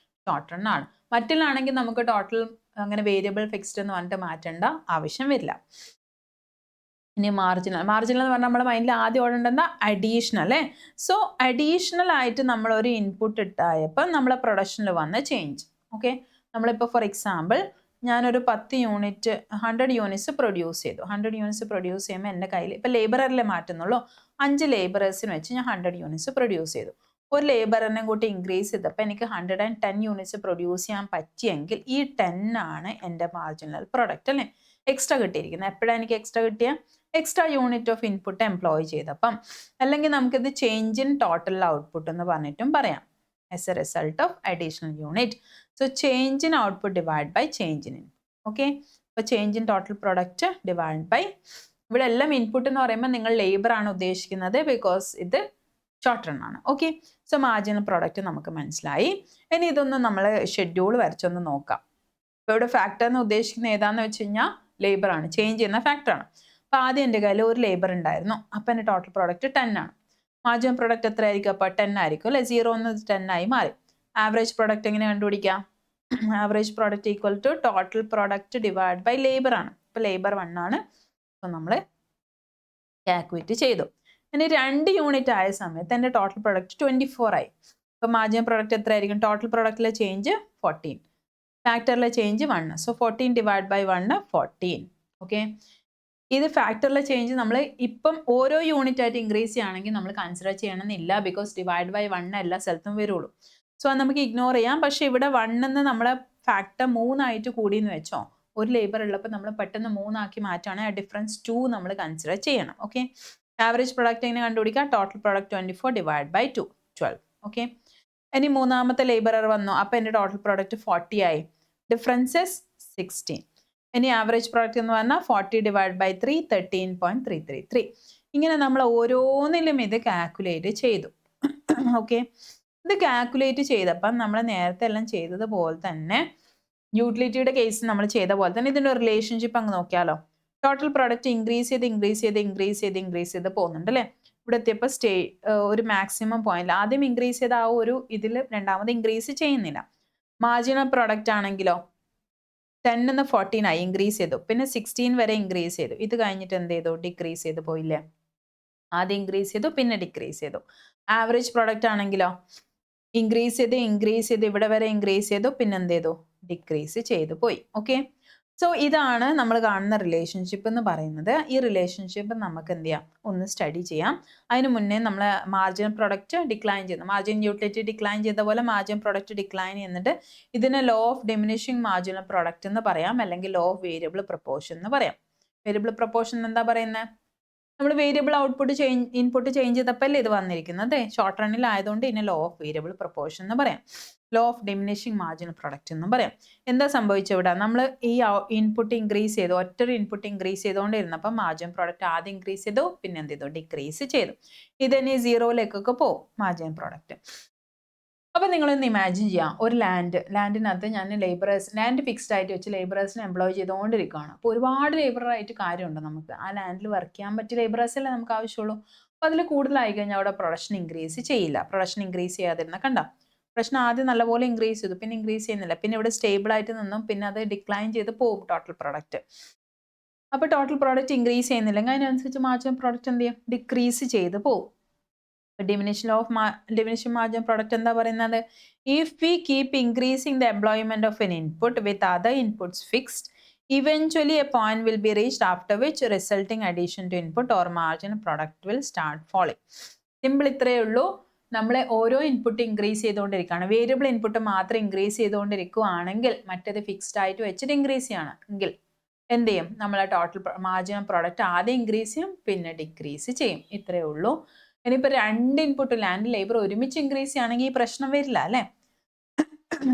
ഷോർട്ട് റൺ ആണ്. മറ്റിലാണെങ്കിൽ നമുക്ക് ടോട്ടൽ അങ്ങനെ വേരിയബിൾ ഫിക്സ്ഡ് എന്ന് പറഞ്ഞിട്ട് മാറ്റേണ്ട ആവശ്യം വരില്ല. ഇനി മാർജിനൽ എന്ന് പറഞ്ഞാൽ നമ്മുടെ മൈൻഡിൽ ആദ്യം ഓടേണ്ടുന്ന അഡീഷണൽ അല്ലേ. സോ അഡീഷണൽ ആയിട്ട് നമ്മളൊരു ഇൻപുട്ട് ഇട്ടായപ്പോൾ നമ്മളെ പ്രൊഡക്ഷനിൽ വന്ന ചേഞ്ച്. ഓക്കെ, നമ്മളിപ്പോൾ ഫോർ എക്സാമ്പിൾ ഞാനൊരു 10 യൂണിറ്റ് 100 യൂണിറ്റ്സ് പ്രൊഡ്യൂസ് ചെയ്തു. 100 യൂണിറ്റ്സ് പ്രൊഡ്യൂസ് ചെയ്യുമ്പോൾ എൻ്റെ കയ്യിൽ ഇപ്പോൾ ലേബറല്ലേ മാറ്റുന്നുള്ളൂ. 5 ലേബറേഴ്സിന് വെച്ച് ഞാൻ 100 യൂണിറ്റ്സ് പ്രൊഡ്യൂസ് ചെയ്തു. ഒരു ലേബറിനെ കൂട്ടി ഇൻക്രീസ് ചെയ്തപ്പോൾ എനിക്ക് 110 യൂണിറ്റ്സ് പ്രൊഡ്യൂസ് ചെയ്യാൻ പറ്റിയെങ്കിൽ ഈ 10 ആണ് എൻ്റെ മാർജിനൽ പ്രൊഡക്റ്റ് അല്ലേ, എക്സ്ട്രാ കിട്ടിയിരിക്കുന്നത്. എപ്പോഴാണ് എനിക്ക് എക്സ്ട്രാ കിട്ടിയ? Extra unit of input employ ചെയ്തപ്പം. അല്ലെങ്കിൽ നമുക്കിത് ചേഞ്ച് ഇൻ ടോട്ടൽ ഔട്ട്പുട്ട് എന്ന് പറഞ്ഞിട്ടും പറയാം, as a result of additional unit. So change in output divided by change in input. Okay, അപ്പോൾ change in total product divided by, ഇവിടെ എല്ലാം input എന്ന് പറയുമ്പോൾ നിങ്ങൾ ലേബർ ആണ് ഉദ്ദേശിക്കുന്നത്, ബിക്കോസ് ഇത് ഷോർട്ട് റൺ ആണ്. ഓക്കെ, സോ മാർജിനൽ പ്രോഡക്റ്റ് നമുക്ക് മനസ്സിലായി. ഇനി ഇതൊന്ന് നമ്മൾ ഷെഡ്യൂൾ വരച്ചൊന്ന് നോക്കാം. ഇപ്പോൾ ഇവിടെ ഫാക്ടർ എന്ന് ഉദ്ദേശിക്കുന്നത് ഏതാണെന്ന് വെച്ച് കഴിഞ്ഞാൽ ലേബർ ആണ്, ചേഞ്ച് ചെയ്യുന്ന ഫാക്ടറാണ്. അപ്പോൾ ആദ്യം എൻ്റെ കയ്യിൽ ഒരു ലേബർ ഉണ്ടായിരുന്നു, അപ്പം എൻ്റെ ടോട്ടൽ പ്രോഡക്റ്റ് 10 ആണ്. മാർജിൻ പ്രോഡക്റ്റ് എത്ര ആയിരിക്കും? അപ്പോൾ 10 ആയിരിക്കും അല്ലേ, 0 എന്ന് 10 ആയി മാറി. ആവറേജ് പ്രോഡക്റ്റ് എങ്ങനെ കണ്ടുപിടിക്കാം? Average product equal to total product divide by labour ആണ്. ഇപ്പോൾ ലേബർ 1 ആണ്, അപ്പോൾ നമ്മൾ കാൽക്കുലേറ്റ് ചെയ്തു. ഇനി 2 യൂണിറ്റ് ആയ സമയത്ത് എൻ്റെ ടോട്ടൽ പ്രോഡക്റ്റ് 24 ആയി. അപ്പോൾ മാർജിൻ പ്രോഡക്റ്റ് എത്ര ആയിരിക്കും? ടോട്ടൽ പ്രോഡക്റ്റിലെ ചേഞ്ച് 14, ഫാക്ടറിലെ change 1. So 14 divide by 1 14. Okay, ഇത് ഫാക്ടറിലെ ചേഞ്ച് നമ്മൾ ഇപ്പം ഓരോ യൂണിറ്റ് ആയിട്ട് ഇൻക്രീസ് ചെയ്യുകയാണെങ്കിൽ നമ്മൾ കൺസിഡർ ചെയ്യണമെന്നില്ല, ബിക്കോസ് ഡിവൈഡ് ബൈ 1 എല്ലാ സ്ഥലത്തും വരുള്ളൂ. സോ അത് നമുക്ക് ഇഗ്നോർ ചെയ്യാം. പക്ഷേ ഇവിടെ 1 എന്ന് നമ്മളെ ഫാക്ടർ 3 ആയിട്ട് കൂടിയെന്ന് വെച്ചോ, ഒരു ലേബർ ഉള്ളപ്പോൾ നമ്മൾ പെട്ടെന്ന് 3 ആക്കി മാറ്റുകയാണെങ്കിൽ ആ ഡിഫറൻസ് 2 നമ്മൾ കൺസിഡർ ചെയ്യണം. ഓക്കെ, ആവറേജ് പ്രൊഡക്റ്റ് എങ്ങനെ കണ്ടുപിടിക്കാം? Total product 24 divide by 2 12. Okay, ഇനി മൂന്നാമത്തെ ലേബറർ വന്നു, അപ്പോൾ എൻ്റെ ടോട്ടൽ പ്രൊഡക്റ്റ് 40 ആയി, ഡിഫറൻസസ് 16. ഇനി ആവറേജ് പ്രോഡക്റ്റ് എന്ന് പറഞ്ഞാൽ 40 ഡിവൈഡ് ബൈ 3 13.333. ഇങ്ങനെ നമ്മൾ ഓരോന്നിലും ഇത് കാൽക്കുലേറ്റ് ചെയ്തു. ഓക്കെ, ഇത് കാൽക്കുലേറ്റ് ചെയ്തപ്പം നമ്മൾ നേരത്തെ എല്ലാം ചെയ്തതുപോലെ തന്നെ യൂട്ടിലിറ്റിയുടെ കേസ് നമ്മൾ ചെയ്ത പോലെ തന്നെ ഇതിൻ്റെ റിലേഷൻഷിപ്പ് അങ്ങ് നോക്കിയാലോ. ടോട്ടൽ പ്രോഡക്റ്റ് ഇൻക്രീസ് ചെയ്ത് പോകുന്നുണ്ട് അല്ലേ. ഇവിടെ എത്തിയപ്പോൾ ഒരു മാക്സിമം പോയിന്റ് ആദ്യം ഇൻക്രീസ് ചെയ്ത ആ ഒരു ഇതിൽ രണ്ടാമത് ഇൻക്രീസ് ചെയ്യുന്നില്ല. മാർജിനൽ പ്രോഡക്റ്റ് ആണെങ്കിലോ 10 നിന്ന് 14 ആയി, ഇൻക്രീസ് ചെയ്തു. പിന്നെ 16 വരെ ഇൻക്രീസ് ചെയ്തു. ഇത് കഴിഞ്ഞിട്ട് എന്ത് ചെയ്തു? ഡിക്രീസ് ചെയ്ത് പോയില്ലേ. ആദ്യം ഇൻക്രീസ് ചെയ്തു, പിന്നെ ഡിക്രീസ് ചെയ്തു. ആവറേജ് പ്രോഡക്റ്റ് ആണെങ്കിലോ ഇൻക്രീസ് ചെയ്ത് ഇവിടെ വരെ ഇൻക്രീസ് ചെയ്തു, പിന്നെ എന്ത് ചെയ്തു? ഡിക്രീസ് ചെയ്തു പോയി. ഓക്കെ, സോ ഇതാണ് നമ്മൾ കാണുന്ന റിലേഷൻഷിപ്പ് എന്ന് പറയുന്നത്. ഈ റിലേഷൻഷിപ്പ് നമുക്ക് എന്ത് ചെയ്യാം? ഒന്ന് സ്റ്റഡി ചെയ്യാം. അതിന് മുന്നേ നമ്മൾ മാർജിൻ പ്രൊഡക്റ്റ് ഡിക്ലൈൻ ചെയ്യുന്നു, മാർജിൻ യൂട്ടിലിറ്റി ഡിക്ലൈൻ ചെയ്ത പോലെ മാർജിൻ പ്രൊഡക്റ്റ് ഡിക്ലൈൻ ചെയ്യുന്നുണ്ട്. ഇതിനെ law of diminishing marginal product എന്ന് പറയാം, അല്ലെങ്കിൽ ലോ ഓഫ് വേരിയബിൾ പ്രൊപ്പോർഷൻ എന്ന് പറയാം. വേരിയബിൾ പ്രൊപ്പോർഷൻ എന്താ പറയുന്നത്? നമ്മൾ വേരിയബിൾ ഔട്ട്പുട്ട് ഇൻപുട്ട് ചേഞ്ച് ചെയ്തപ്പോൾ ഇത് വന്നിരിക്കുന്നത് ഷോർട്ട് റണ്ണിൽ ആയതുകൊണ്ട് ഇതിനെ ലോ ഓഫ് വേരിയബിൾ പ്രൊപ്പോർഷൻ എന്ന് പറയാം, law of diminishing marginal product എന്നും പറയാം. എന്താ സംഭവിച്ചത് ഇവിടെ? നമ്മൾ ഈ ഇൻപുട്ട് ഇൻക്രീസ് ചെയ്തു, ഒറ്റൊരു ഇൻപുട്ട് ഇൻക്രീസ് ചെയ്തുകൊണ്ടിരുന്നപ്പോൾ മാർജിൻ പ്രോഡക്റ്റ് ആദ്യം ഇൻക്രീസ് ചെയ്തു, പിന്നെ എന്ത് ചെയ്തു? ഡിക്രീസ് ചെയ്തു. ഇതിനി 0ലേക്കൊക്കെ പോകും മാർജിൻ പ്രോഡക്റ്റ്. അപ്പോൾ നിങ്ങളൊന്ന് ഇമാജിൻ ചെയ്യാം, ഒരു ലാൻഡിനകത്ത് ഞാൻ ലാൻഡ് ഫിക്സ്ഡ് ആയിട്ട് വെച്ച് ലേബറേഴ്സിനെ എംപ്ലോയ് ചെയ്തുകൊണ്ടിരിക്കുകയാണ്. അപ്പോൾ ഒരുപാട് ലേബറായിട്ട് കാര്യമുണ്ട് നമുക്ക്. ആ ലാൻഡിൽ വർക്ക് ചെയ്യാൻ പറ്റിയ ലേബറേഴ്സല്ലേ നമുക്ക് ആവശ്യമുള്ളൂ. അപ്പോൾ അതിൽ കൂടുതലായി കഴിഞ്ഞാൽ അവിടെ പ്രൊഡക്ഷൻ ഇൻക്രീസ് ചെയ്യില്ല. പ്രൊഡക്ഷൻ ഇൻക്രീസ് ചെയ്യാതിരുന്ന കണ്ട, പ്രൊഡക്ഷൻ ആദ്യം നല്ലപോലെ ഇൻക്രീസ് ചെയ്തു, പിന്നെ ഇൻക്രീസ് ചെയ്യുന്നില്ല, പിന്നെ ഇവിടെ സ്റ്റേബിൾ ആയിട്ട് നിന്നും പിന്നെ അത് ഡിക്ലൈൻ ചെയ്ത് പോകും ടോട്ടൽ പ്രോഡക്റ്റ്. അപ്പോൾ ടോട്ടൽ പ്രോഡക്റ്റ് ഇൻക്രീസ് ചെയ്യുന്നില്ലെങ്കിൽ അതിനനുസരിച്ച് മാർജിൻ പ്രോഡക്റ്റ് എന്ത് ചെയ്യും? ഡിക്രീസ് ചെയ്ത് പോകും. Definition margin product എന്താ പറയുന്നത്? If we keep increasing the employment of an input with other inputs fixed, eventually a point will be reached after which resulting addition to input or margin product will start falling. Simple ഇത്രയേ ഉള്ളൂ. നമ്മളെ ഓരോ input increase ചെയ്തുകൊണ്ടിരിക്കുകയാണ്. Variable input മാത്രം increase ചെയ്തുകൊണ്ടിരിക്കുകയാണെങ്കിൽ, മറ്റേത് fixed ആയിട്ട് വെച്ചിട്ട് increase ചെയ്യണമെങ്കിൽ എന്ത് ചെയ്യും? നമ്മളെ ടോട്ടൽ മാർജിൻ പ്രോഡക്റ്റ് ആദ്യം ഇൻക്രീസ് ചെയ്യും, പിന്നെ ഡിക്രീസ് ചെയ്യും. ഇത്രയേ ഉള്ളൂ. ഇനിയിപ്പോൾ 2 ഇൻപുട്ട് ലാൻഡ് ലേബർ ഒരുമിച്ച് ഇൻക്രീസ് ചെയ്യുകയാണെങ്കിൽ ഈ പ്രശ്നം വരില്ല അല്ലേ.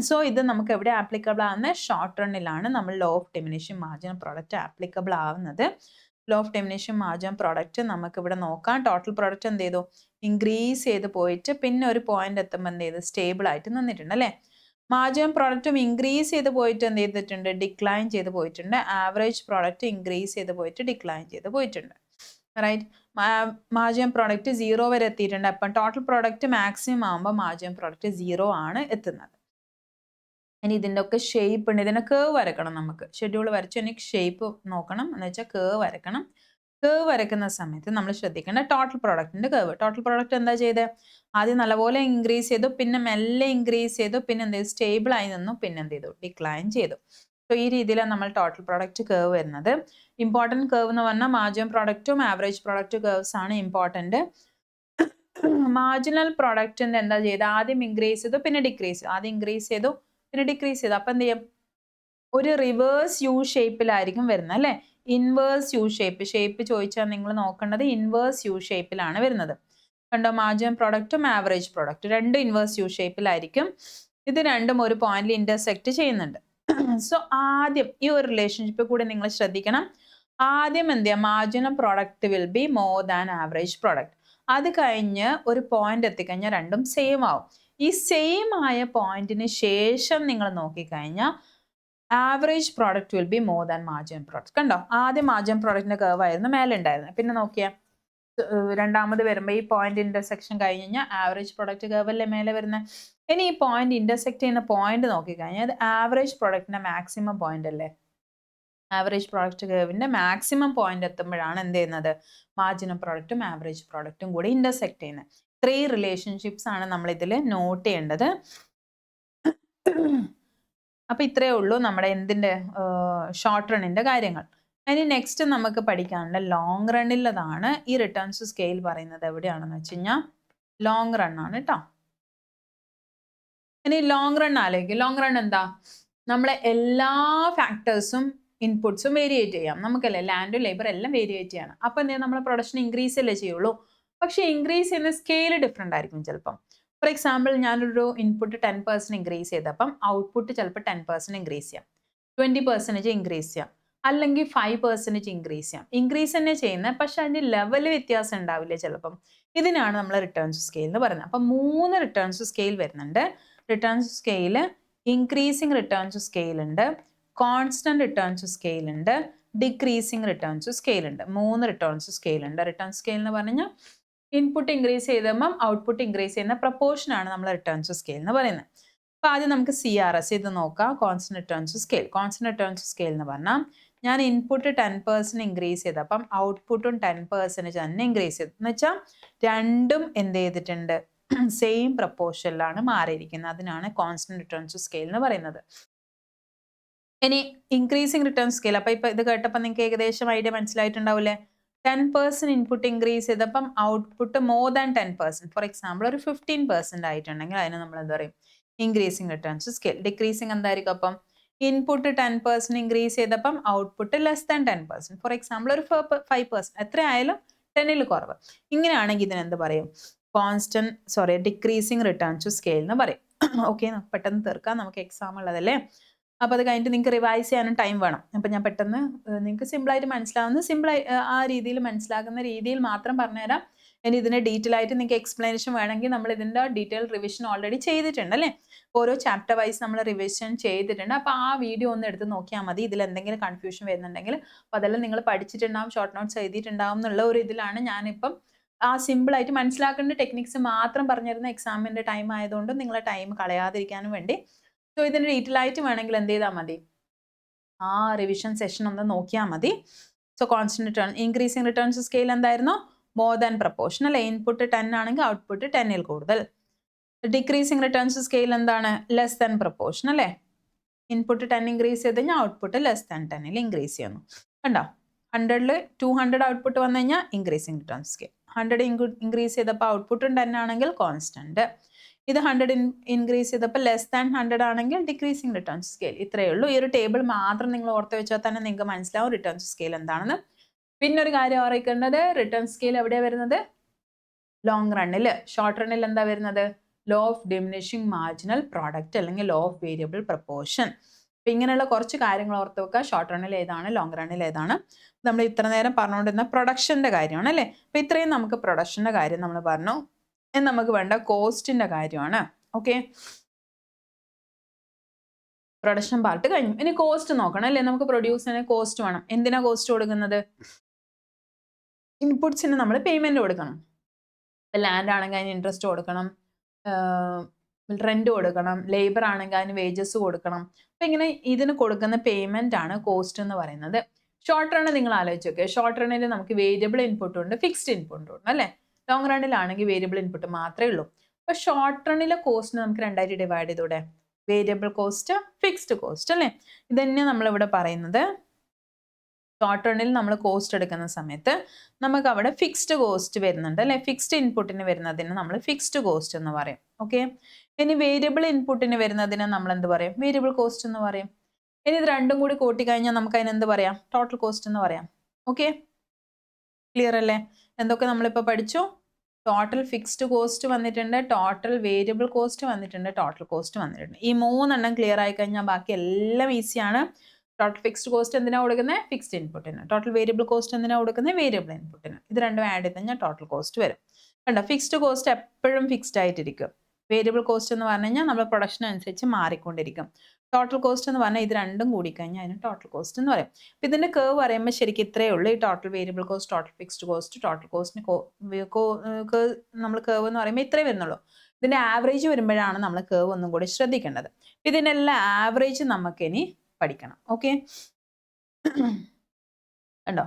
സോ ഇത് നമുക്ക് എവിടെ ആപ്ലിക്കബിൾ ആവുന്നത്? ഷോർട്ട് റണ്ണിലാണ് നമ്മൾ law of diminishing margin product applicable ആവുന്നത്. Law of diminishing margin product നമുക്ക് ഇവിടെ നോക്കാം. ടോട്ടൽ പ്രോഡക്റ്റ് എന്ത് ചെയ്തു? ഇൻക്രീസ് ചെയ്ത് പോയിട്ട് പിന്നെ ഒരു പോയിന്റ് എത്തുമ്പോൾ എന്ത് ചെയ്തു? സ്റ്റേബിൾ ആയിട്ട് നിന്നിട്ടുണ്ട് അല്ലേ. മാർജിൻ പ്രോഡക്റ്റും ഇൻക്രീസ് ചെയ്ത് പോയിട്ട് എന്ത് ചെയ്തിട്ടുണ്ട്? ഡിക്ലൈൻ ചെയ്ത് പോയിട്ടുണ്ട്. ആവറേജ് പ്രോഡക്റ്റ് ഇൻക്രീസ് ചെയ്ത് പോയിട്ട് ഡിക്ലൈൻ ചെയ്ത് പോയിട്ടുണ്ട്. റൈറ്റ്, മാർജിൻ പ്രോഡക്റ്റ് 0 വരെ എത്തിയിട്ടുണ്ട്. അപ്പം ടോട്ടൽ പ്രോഡക്റ്റ് മാക്സിമം ആകുമ്പോൾ മാർജിൻ പ്രോഡക്റ്റ് 0 ആണ് എത്തുന്നത്. ഇനി ഇതിൻ്റെ ഒക്കെ ഷേപ്പ് ഉണ്ട്, ഇതിനെ കേവ് വരക്കണം. നമുക്ക് ഷെഡ്യൂൾ വരച്ചു എനിക്ക് ഷേപ്പ് നോക്കണം എന്ന് വെച്ചാൽ കേവ് വരക്കണം. കേവ് വരയ്ക്കുന്ന സമയത്ത് നമ്മൾ ശ്രദ്ധിക്കേണ്ട ടോട്ടൽ പ്രോഡക്റ്റിന്റെ കേവ്. ടോട്ടൽ പ്രോഡക്റ്റ് എന്താ ചെയ്തത്? ആദ്യം നല്ലപോലെ ഇൻക്രീസ് ചെയ്തു, പിന്നെ മെല്ലെ ഇൻക്രീസ് ചെയ്തു, പിന്നെ എന്ത് ചെയ്തു? സ്റ്റേബിൾ ആയി നിന്നു, പിന്നെ എന്ത് ചെയ്തു? ഡിക്ലൈൻ ചെയ്തു. സോ ഈ രീതിയിലാണ് നമ്മൾ ടോട്ടൽ പ്രോഡക്റ്റ് കേവ് വരുന്നത്. ഇമ്പോർട്ടൻറ്റ് കേവ് എന്ന് പറഞ്ഞാൽ മാർജിൻ പ്രോഡക്റ്റും ആവറേജ് പ്രോഡക്റ്റ് കേവ്സ് ആണ് ഇമ്പോർട്ടൻറ്റ്. മാർജിനൽ പ്രോഡക്റ്റിന്റെ എന്താ ചെയ്തത്? ആദ്യം ഇൻക്രീസ് ചെയ്തു, പിന്നെ ഡിക്രീസ് ചെയ്തു. ആദ്യം ഇൻക്രീസ് ചെയ്തു, പിന്നെ ഡിക്രീസ് ചെയ്തു. അപ്പം എന്ത് ചെയ്യും? ഒരു റിവേഴ്സ് യു ഷേപ്പിലായിരിക്കും വരുന്നത് അല്ലേ? ഇൻവേഴ്സ് യു ഷേപ്പ് ചോദിച്ചാൽ നിങ്ങൾ നോക്കേണ്ടത് ഇൻവേഴ്സ് യു ഷേപ്പിലാണ് വരുന്നത്. കണ്ടോ? മാർജിൻ പ്രോഡക്റ്റും ആവറേജ് പ്രോഡക്റ്റ് രണ്ടും ഇൻവേഴ്സ് യു ഷേപ്പിലായിരിക്കും. ഇത് രണ്ടും ഒരു പോയിന്റിൽ ഇന്റർസെക്ട് ചെയ്യുന്നുണ്ട്. സോ ആദ്യം ഈ ഒരു റിലേഷൻഷിപ്പ് കൂടി നിങ്ങൾ ശ്രദ്ധിക്കണം. ആദ്യം എന്ത് ചെയ്യുക? Marginal product will be more than average product. അത് കഴിഞ്ഞ് ഒരു പോയിന്റ് എത്തിക്കഴിഞ്ഞാൽ രണ്ടും സെയിം ആവും. ഈ സെയിം ആയ പോയിന്റിന് ശേഷം നിങ്ങൾ നോക്കിക്കഴിഞ്ഞാൽ average product will be more than margin product. കണ്ടോ? ആദ്യം മാർജിൻ പ്രോഡക്റ്റിന്റെ കർവ് ആയിരുന്നു മേലെ ഉണ്ടായിരുന്നത്. പിന്നെ നോക്കിയാൽ രണ്ടാമത് വരുമ്പോൾ ഈ പോയിന്റ് ഇന്റർസെക്ഷൻ കഴിഞ്ഞ് കഴിഞ്ഞാൽ ആവറേജ് പ്രോഡക്റ്റ് കർവ് അല്ലേ മേലെ വരുന്നത്. ഇനി ഈ പോയിന്റ് ഇന്റർസെക്ട് ചെയ്യുന്ന പോയിന്റ് നോക്കിക്കഴിഞ്ഞാൽ അത് ആവറേജ് പ്രോഡക്റ്റിന്റെ മാക്സിമം പോയിന്റ് അല്ലേ? ആവറേജ് പ്രോഡക്റ്റ് കർവിന്റെ മാക്സിമം പോയിന്റ് എത്തുമ്പോഴാണ് എന്ത് ചെയ്യുന്നത്? മാർജിനൽ പ്രോഡക്റ്റും ആവറേജ് പ്രോഡക്റ്റും കൂടി ഇന്റർസെക്ട് ചെയ്യുന്നത്. 3 റിലേഷൻഷിപ്സ് ആണ് നമ്മൾ ഇതിൽ നോട്ട് ചെയ്യേണ്ടത്. അപ്പൊ ഇത്രയേ ഉള്ളൂ നമ്മുടെ എന്തിന്റെ ഷോർട്ട് റണ്ണിന്റെ കാര്യങ്ങൾ. ഇനി നെക്സ്റ്റ് നമുക്ക് പഠിക്കാനുള്ള ലോങ് റണ്ണിലതാണ്. ഈ റിട്ടേൺസ് ടു സ്കെയിൽ പറയുന്നത് എവിടെയാണെന്ന് വെച്ച് കഴിഞ്ഞാൽ ലോങ് റൺ ആണ് കേട്ടോ. ഇനി ലോങ് റൺ ആലോചിക്കും. ലോങ് റൺ എന്താ? നമ്മളെ എല്ലാ ഫാക്ടേഴ്സും ഇൻപുട്സും വേരിയേറ്റ് ചെയ്യാം. നമുക്കല്ലേ ലാൻഡും ലേബർ എല്ലാം വേരിയേറ്റ് ചെയ്യണം. അപ്പൊ എന്ത് ചെയ്യാം? നമ്മളെ പ്രൊഡക്ഷൻ ഇൻക്രീസ് അല്ലേ ചെയ്യുള്ളൂ. പക്ഷെ ഇൻക്രീസ് ചെയ്യുന്ന സ്കെയിൽ ഡിഫറെന്റ് ആയിരിക്കും ചിലപ്പം. ഫോർ എക്സാമ്പിൾ ഞാനൊരു ഇൻപുട്ട് 10% ഇൻക്രീസ് ചെയ്തപ്പം ഔട്ട്പുട്ട് ചിലപ്പോൾ 10% ഇൻക്രീസ് ചെയ്യാം, 20% ഇൻക്രീസ് ചെയ്യാം, അല്ലെങ്കിൽ 5% ഇൻക്രീസ് ചെയ്യാം. ഇൻക്രീസ് തന്നെ ചെയ്യുന്നത്, പക്ഷെ അതിന്റെ ലെവൽ വ്യത്യാസം ഉണ്ടാവില്ലേ ചിലപ്പം. ഇതിനാണ് നമ്മൾ റിട്ടേൺസ് സ്കെയിൽ എന്ന് പറയുന്നത്. അപ്പം 3 റിട്ടേൺസ് സ്കെയിൽ വരുന്നുണ്ട്. Returns scale increasing returns scale ഉണ്ട്, കോൺസ്റ്റന്റ് റിട്ടേൺസ് സ്കെയിൽ ഉണ്ട്, ഡിക്രീസിങ് റിട്ടേൺസ് സ്കെയിൽ ഉണ്ട്. 3 റിട്ടേൺസ് സ്കെയിൽ ഉണ്ട്. റിട്ടേൺ സ്കെയിൽ എന്ന് പറഞ്ഞാൽ ഇൻപുട്ട് ഇൻക്രീസ് ചെയ്തപ്പം ഔട്ട്പുട്ട് ഇൻക്രീസ് ചെയ്യുന്ന പ്രപ്പോർഷൻ ആണ് നമ്മൾ റിട്ടേൺസ് സ്കെയിൽ എന്ന് പറയുന്നത്. അപ്പോൾ ആദ്യം നമുക്ക് CRS ഇത് നോക്കാം. Constant returns scale. Constant returns scale എന്ന് പറഞ്ഞാൽ ഞാൻ ഇൻപുട്ട് 10% ഇൻക്രീസ് ചെയ്തപ്പം ഔട്ട്പുട്ടും 10% തന്നെ ഇൻക്രീസ് ചെയ്തു എന്ന് വെച്ചാൽ രണ്ടും എന്ത് ചെയ്തിട്ടുണ്ട്? സെയിം പ്രപ്പോർഷനിലാണ് മാറിയിരിക്കുന്നത്. അതിനാണ് കോൺസ്റ്റന്റ് റിട്ടേൺസ് സ്കെയിൽ എന്ന് പറയുന്നത്. ഇനി ഇൻക്രീസിങ് റിട്ടേൺ സ്കെയിൽ. അപ്പൊ ഇത് കേട്ടപ്പോൾ നിങ്ങൾക്ക് ഏകദേശം ഐഡിയ മനസ്സിലായിട്ടുണ്ടാവില്ലേ? 10% ഇൻപുട്ട് ഇൻക്രീസ് ചെയ്തപ്പം output more than 10%. For example ഒരു 15% ആയിട്ടുണ്ടെങ്കിൽ അതിന് നമ്മൾ എന്താ പറയും? Increasing returns scale. ഡിക്രീസിങ് എന്തായിരിക്കും? അപ്പം ഇൻപുട്ട് 10% ഇൻക്രീസ് ചെയ്തപ്പം output less than 10%. For example ഒരു 5%. എത്രയായാലും 10ൽ കുറവ്. ഇങ്ങനെയാണെങ്കിൽ ഇതിനെന്ത് പറയും? ഡിക്രീസിങ് റിട്ടേൺസ് സ്കെയിൽ എന്ന് പറയും. ഓക്കെ, പെട്ടെന്ന് തീർക്കാം, നമുക്ക് എക്സാം ഉള്ളതല്ലേ. അപ്പോൾ അത് കഴിഞ്ഞിട്ട് നിങ്ങൾക്ക് റിവൈസ് ചെയ്യാനും ടൈം വേണം. അപ്പോൾ ഞാൻ പെട്ടെന്ന് നിങ്ങൾക്ക് സിമ്പിളായിട്ട് മനസ്സിലാവുന്ന ആ രീതിയിൽ മനസ്സിലാകുന്ന രീതിയിൽ മാത്രം പറഞ്ഞുതരാം. ഇനി ഇതിൻ്റെ ഡീറ്റെയിൽ ആയിട്ട് നിങ്ങൾക്ക് എക്സ്പ്ലനേഷൻ വേണമെങ്കിൽ നമ്മൾ ഇതിൻ്റെ ഡീറ്റെയിൽ റിവിഷൻ ഓൾറെഡി ചെയ്തിട്ടുണ്ട് അല്ലേ? ഓരോ ചാപ്റ്റർ വൈസ് നമ്മൾ റിവിഷൻ ചെയ്തിട്ടുണ്ട്. അപ്പോൾ ആ വീഡിയോ ഒന്ന് എടുത്ത് നോക്കിയാൽ മതി. ഇതിൽ എന്തെങ്കിലും കൺഫ്യൂഷൻ വരുന്നുണ്ടെങ്കിൽ അപ്പോൾ അതെല്ലാം നിങ്ങൾ പഠിച്ചിട്ടുണ്ടാവും, ഷോർട്ട് നോട്ട്സ് എഴുതിയിട്ടുണ്ടാവും എന്നുള്ള ഒരു ഇതിലാണ് ഞാനിപ്പം ആ സിമ്പിളായിട്ട് മനസ്സിലാക്കേണ്ട ടെക്നിക്സ് മാത്രം പറഞ്ഞിരുന്ന എക്സാമിൻ്റെ ടൈം ആയതുകൊണ്ട് നിങ്ങളെ ടൈം കളയാതിരിക്കാനും വേണ്ടി. സോ ഇതിന് ഡീറ്റെയിൽ ആയിട്ട് വേണമെങ്കിൽ എന്ത് ചെയ്താൽ മതി? ആ റിവിഷൻ സെഷൻ ഒന്ന് നോക്കിയാൽ മതി. So constant return increasing returns scale എന്തായിരുന്നു? മോർ ദാൻ പ്രപ്പോർഷൻ അല്ലെ? ഇൻപുട്ട് 10 ആണെങ്കിൽ ഔട്ട്പുട്ട് 10ൽ കൂടുതൽ. ഡിക്രീസിങ് റിട്ടേൺസ് സ്കെയിൽ എന്താണ്? ലെസ് ദാൻ പ്രപ്പോർഷൻ അല്ലേ? ഇൻപുട്ട് 10 ഇൻക്രീസ് ചെയ്ത് കഴിഞ്ഞാൽ ഔട്ട്പുട്ട് ലെസ് ദാൻ 10ൽ ഇൻക്രീസ് ചെയ്യുന്നു. കണ്ടോ? 100ൽ 200 ഔട്ട്പുട്ട് വന്നു കഴിഞ്ഞാൽ ഇൻക്രീസിങ് റിട്ടേൺസ് സ്കെയിൽ. 100 ഇൻക്രീസ് ചെയ്തപ്പോൾ ഔട്ട്പുട്ടും 10 ആണെങ്കിൽ കോൺസ്റ്റന്റ്. ഇത് 100 ഇൻക്രീസ് ചെയ്തപ്പോൾ ലെസ് ദാൻ 100 ആണെങ്കിൽ ഡിക്രീസിങ് റിട്ടേൺസ് സ്കെയിൽ. ഇത്രയേ ഉള്ളൂ. ഈ ഒരു ടേബിൾ മാത്രം നിങ്ങൾ ഓർത്ത് വെച്ചാൽ തന്നെ നിങ്ങൾക്ക് മനസ്സിലാവും റിട്ടേൺസ് സ്കെയിൽ എന്താണെന്ന്. പിന്നെ ഒരു കാര്യം ഓർക്കേണ്ടത്, റിട്ടേൺ സ്കെയിൽ എവിടെയാണ് വരുന്നത്? ലോങ് റണ്ണിൽ. ഷോർട്ട് റണ്ണിൽ എന്താ വരുന്നത്? Law of diminishing marginal product അല്ലെങ്കിൽ ലോ ഓഫ് വേരിയബിൾ പ്രപ്പോർഷൻ. അപ്പം ഇങ്ങനെയുള്ള കുറച്ച് കാര്യങ്ങൾ ഓർത്ത് വെക്കുക. ഷോർട്ട് റണ്ണിൽ ഏതാണ്, ലോങ് റണ്ണിൽ ഏതാണ്. നമ്മൾ ഇത്ര നേരം പറഞ്ഞുകൊണ്ടിരുന്ന പ്രൊഡക്ഷൻ്റെ കാര്യമാണ് അല്ലേ? അപ്പം ഇത്രയും നമുക്ക് പ്രൊഡക്ഷൻ്റെ കാര്യം നമ്മൾ പറഞ്ഞു. നമുക്ക് വേണ്ട കോസ്റ്റിന്റെ കാര്യമാണ്. ഓക്കെ, പ്രൊഡക്ഷൻ പാർട്ട് കഴിഞ്ഞു. ഇനി കോസ്റ്റ് നോക്കണം അല്ലേ? നമുക്ക് പ്രൊഡ്യൂസിന് കോസ്റ്റ് വേണം. എന്തിനാ കോസ്റ്റ് കൊടുക്കുന്നത്? ഇൻപുട്സിന് നമ്മൾ പേയ്മെന്റ് കൊടുക്കണം. ലാൻഡ് ആണെങ്കിൽ അതിന് ഇൻട്രസ്റ്റ് കൊടുക്കണം, റെന്റ് കൊടുക്കണം, ലേബർ ആണെങ്കിൽ അതിന് വേജസ് കൊടുക്കണം. അപ്പം ഇങ്ങനെ ഇതിന് കൊടുക്കുന്ന പേയ്മെന്റ് ആണ് കോസ്റ്റ് എന്ന് പറയുന്നത്. ഷോർട്ട് റണ്ണ് നിങ്ങൾ ആലോചിച്ച് നോക്കുക. ഷോർട്ട് റണ്ണിൽ നമുക്ക് വേരിയബിൾ ഇൻപുട്ടും ഉണ്ട്, ഫിക്സ്ഡ് ഇൻപുട്ടും ഉണ്ട് അല്ലേ. ലോങ് റണ്ണിലാണെങ്കിൽ വേരിയബിൾ ഇൻപുട്ട് മാത്രമേ ഉള്ളൂ. അപ്പോൾ ഷോർട്ട് റണ്ണിലെ കോസ്റ്റ് നമുക്ക് രണ്ടായിട്ട് ഡിവൈഡ് ചെയ്തൂടെ, വേരിയബിൾ കോസ്റ്റ്, ഫിക്സ്ഡ് കോസ്റ്റ് അല്ലേ. ഇത് തന്നെയാണ് നമ്മളിവിടെ പറയുന്നത്. ഷോർട്ട് റണ്ണിൽ നമ്മൾ കോസ്റ്റ് എടുക്കുന്ന സമയത്ത് നമുക്ക് അവിടെ ഫിക്സ്ഡ് കോസ്റ്റ് വരുന്നുണ്ട് അല്ലെ. ഫിക്സ്ഡ് ഇൻപുട്ടിന് വരുന്നതിന് നമ്മൾ ഫിക്സ്ഡ് കോസ്റ്റ് എന്ന് പറയും. ഓക്കെ. ഇനി വേരിയബിൾ ഇൻപുട്ടിന് വരുന്നതിന് നമ്മൾ എന്ത് പറയും, വേരിയബിൾ കോസ്റ്റ് എന്ന് പറയും. ഇനി ഇത് രണ്ടും കൂടി കൂട്ടിക്കഴിഞ്ഞാൽ നമുക്ക് അതിന് എന്ത് പറയാം, ടോട്ടൽ കോസ്റ്റ് എന്ന് പറയാം. ഓക്കെ, ക്ലിയർ അല്ലേ. എന്തൊക്കെ നമ്മളിപ്പോൾ പഠിച്ചു, ടോട്ടൽ ഫിക്സ്ഡ് കോസ്റ്റ് വന്നിട്ടുണ്ട്, ടോട്ടൽ വേരിയബിൾ കോസ്റ്റ് വന്നിട്ടുണ്ട്, ടോട്ടൽ കോസ്റ്റ് വന്നിട്ടുണ്ട്. ഈ മൂന്നെണ്ണം ക്ലിയർ ആയി കഴിഞ്ഞാൽ ബാക്കി എല്ലാം ഈസിയാണ്. ടോട്ടൽ ഫിക്സ്ഡ് കോസ്റ്റ് എന്തിനാ കൊടുക്കുന്നത്, ഫിക്സ്ഡ് ഇൻപുട്ടിന്. ടോട്ടൽ വേരിയബിൾ കോസ്റ്റ് എന്തിനാ കൊടുക്കുന്നത്, വേരിയബിൾ ഇൻപുട്ടിന്. ഇത് രണ്ടും ആഡ് ചെയ്ത് കഴിഞ്ഞാൽ ടോട്ടൽ കോസ്റ്റ് വരും. കണ്ടോ, ഫിക്സ്ഡ് കോസ്റ്റ് എപ്പോഴും ഫിക്സ്ഡ് ആയിട്ടിരിക്കും. വേരിയബിൾ കോസ്റ്റ് എന്ന് പറഞ്ഞു കഴിഞ്ഞാൽ നമ്മൾ പ്രൊഡക്ഷൻ അനുസരിച്ച് മാറിക്കൊണ്ടിരിക്കും. ടോട്ടൽ കോസ്റ്റ് എന്ന് പറഞ്ഞാൽ ഇത് രണ്ടും കൂടിക്കഴിഞ്ഞാൽ അതിന് ടോട്ടൽ കോസ്റ്റ് എന്ന് പറയും. അപ്പം ഇതിൻ്റെ കേവ് പറയുമ്പോൾ ശരിക്കും ഇത്രയേ ഉള്ളൂ. ഈ total variable cost, total fixed cost, total കോസ്റ്റിന് നമ്മൾ കേവ് എന്ന് പറയുമ്പോൾ ഇത്രയേ വരുന്നുള്ളൂ. ഇതിൻ്റെ ആവറേജ് വരുമ്പോഴാണ് നമ്മൾ കേവ് ഒന്നും കൂടി ശ്രദ്ധിക്കേണ്ടത്. ഇതിനെല്ലാം ആവറേജ് നമുക്കിനി പഠിക്കണം. ഓക്കെ, കണ്ടോ,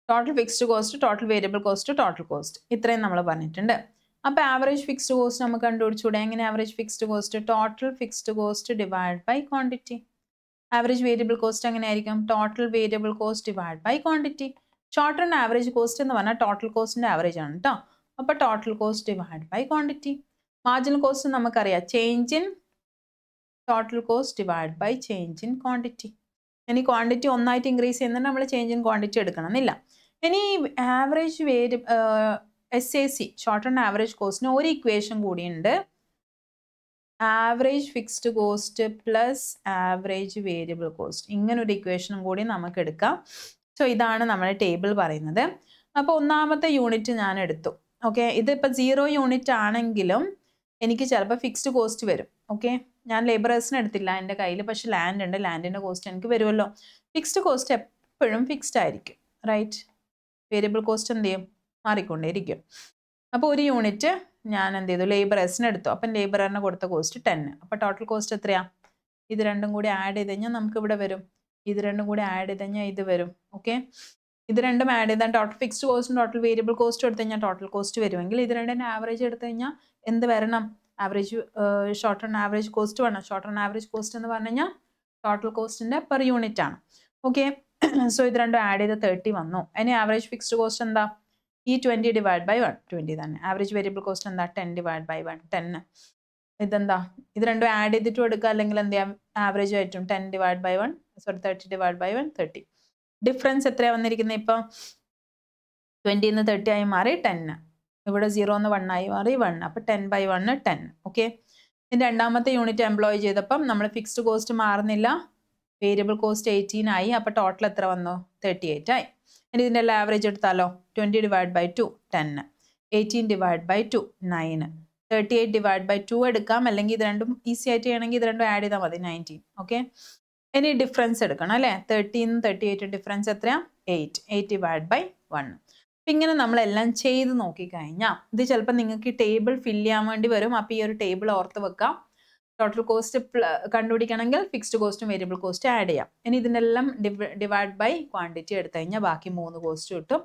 total fixed cost, total variable cost, total cost, ഇത്രയും നമ്മൾ പറഞ്ഞിട്ടുണ്ട്. അപ്പോൾ ആവറേജ് ഫിക്സ്ഡ് കോസ്റ്റ് നമുക്ക് കണ്ടുപിടിച്ചൂടെ. എങ്ങനെ average fixed cost, total fixed cost divide by quantity. Average variable cost എങ്ങനെയായിരിക്കും, total variable cost divide by quantity. Short run average cost എന്ന് പറഞ്ഞാൽ ടോട്ടൽ കോസ്റ്റിൻ്റെ ആവറേജ് ആണ് കേട്ടോ. അപ്പോൾ total cost divide by quantity. Marginal cost നമുക്കറിയാം, change in total cost divide by change in quantity. ഇനി quantity ഒന്നായിട്ട് ഇൻക്രീസ് ചെയ്യുന്നുണ്ട്, നമ്മൾ ചേഞ്ച് ഇൻ ക്വാണ്ടിറ്റി എടുക്കണം എന്നില്ല. ഇനി average SAC, short run average കോസ്റ്റിന് ഒരു ഇക്വേഷൻ കൂടിയുണ്ട്, average fixed cost plus average variable cost. ഇങ്ങനെ ഒരു ഇക്വേഷനും കൂടി നമുക്ക് എടുക്കാം. സോ ഇതാണ് നമ്മുടെ ടേബിൾ പറയുന്നത്. അപ്പോൾ ഒന്നാമത്തെ യൂണിറ്റ് ഞാൻ എടുത്തു. ഓക്കെ, ഇതിപ്പോൾ 0 യൂണിറ്റ് ആണെങ്കിലും എനിക്ക് ചിലപ്പോൾ ഫിക്സ്ഡ് കോസ്റ്റ് വരും. ഓക്കെ, ഞാൻ ലേബറേഴ്സിന് എടുത്തില്ല എൻ്റെ കയ്യിൽ, പക്ഷേ ലാൻഡ് ഉണ്ട്, ലാൻഡിൻ്റെ കോസ്റ്റ് എനിക്ക് വരുമല്ലോ. ഫിക്സ്ഡ് കോസ്റ്റ് എപ്പോഴും ഫിക്സ്ഡ് ആയിരിക്കും, റൈറ്റ്. വേരിയബിൾ കോസ്റ്റ് എന്ത് ചെയ്യും, മാറിക്കൊണ്ടേയിരിക്കും. അപ്പോൾ ഒരു യൂണിറ്റ് ഞാൻ എന്ത് ചെയ്തു, ലേബറേഴ്സിന് എടുത്തു. അപ്പം ലേബറിന് കൊടുത്ത കോസ്റ്റ് 10. അപ്പോൾ ടോട്ടൽ കോസ്റ്റ് എത്രയാണ്, ഇത് രണ്ടും കൂടി ആഡ് ചെയ്ത് കഴിഞ്ഞാൽ നമുക്ക് ഇവിടെ വരും. ഇത് രണ്ടും കൂടി ആഡ് ചെയ്ത് കഴിഞ്ഞാൽ ഇത് വരും. ഓക്കെ, ഇത് രണ്ടും ആഡ് ചെയ്താൽ ടോട്ടൽ ഫിക്സ്ഡ് കോസ്റ്റും ടോട്ടൽ വേരിയബിൾ കോസ്റ്റും എടുത്തു കഴിഞ്ഞാൽ ടോട്ടൽ കോസ്റ്റ് വരുമെങ്കിൽ ഇത് രണ്ടിൻ്റെ ആവറേജ് എടുത്തു കഴിഞ്ഞാൽ എന്ത് വരണം, average short run average cost വേണം. ഷോർട്ട് റൺ ആവറേജ് കോസ്റ്റ് എന്ന് പറഞ്ഞു കഴിഞ്ഞാൽ ടോട്ടൽ കോസ്റ്റിൻ്റെ പെർ യൂണിറ്റ് ആണ്. ഓക്കെ, സോ ഇത് രണ്ടും ആഡ് ചെയ്ത് 30 വന്നു. ഇനി ആവറേജ് ഫിക്സ്ഡ് കോസ്റ്റ് എന്താ, ഈ 20 ഡിവൈഡ് ബൈ 1, 20 തന്നെ. ആവറേജ് വേരിയബിൾ കോസ്റ്റ് എന്താ, 10 ഡിവൈഡ് ബൈ 1, 10. ഇതെന്താ, ഇത് രണ്ടും ആഡ് ചെയ്തിട്ടും എടുക്കുക, അല്ലെങ്കിൽ എന്ത് ചെയ്യാം, ആവറേജ് ആയിട്ടും 10 divide by 1, 30 divide by 1, 30. Difference എത്രയാണ് വന്നിരിക്കുന്നത്, ഇപ്പോൾ 20 നിന്ന് 30 ആയി മാറി 10. ഇവിടെ 0 നിന്ന് 1 ആയി മാറി 1. അപ്പോൾ 10 ബൈ 1 10. ഓക്കെ, ഇതിൻ്റെ രണ്ടാമത്തെ യൂണിറ്റ് എംപ്ലോയ് ചെയ്തപ്പം നമ്മൾ ഫിക്സ്ഡ് കോസ്റ്റ് മാറുന്നില്ല, വേരിയബിൾ കോസ്റ്റ് 18 ആയി. അപ്പോൾ ടോട്ടൽ എത്ര വന്നു, 38 ആയി. ഇനി ഇതിൻ്റെ എല്ലാം ആവറേജ് എടുത്താലോ, 20 divide by 2, 10. 18 divide by 2, 9. 38 divide by 2 എടുക്കാം, അല്ലെങ്കിൽ ഇത് രണ്ടും ഈസി ആയിട്ട് ചെയ്യണമെങ്കിൽ ഇത് രണ്ടും ആഡ് ചെയ്താൽ മതി, 19. ഓക്കെ, ഇനി ഡിഫറൻസ് എടുക്കണം അല്ലേ, 13 38 ഡിഫറൻസ് എത്രയാണ്, 8. 8 ഡിവൈഡ് ബൈ 1. അപ്പം ഇങ്ങനെ നമ്മളെല്ലാം ചെയ്ത് നോക്കിക്കഴിഞ്ഞാൽ ഇത് ചിലപ്പോൾ നിങ്ങൾക്ക് ഈ ടേബിൾ ഫില്ല് ചെയ്യാൻ വേണ്ടി വരും. അപ്പോൾ ഈ ഒരു ടേബിൾ ഓർത്ത് വെക്കാം. ടോട്ടൽ കോസ്റ്റ് കണ്ടുപിടിക്കണമെങ്കിൽ ഫിക്സ്ഡ് കോസ്റ്റും വേരിയബിൾ കോസ്റ്റ് ആഡ് ചെയ്യാം. ഇനി ഇതിനെല്ലാം ഡിവൈഡ് ബൈ ക്വാണ്ടിറ്റി എടുത്തു കഴിഞ്ഞാൽ ബാക്കി 3 കോസ്റ്റ് കിട്ടും.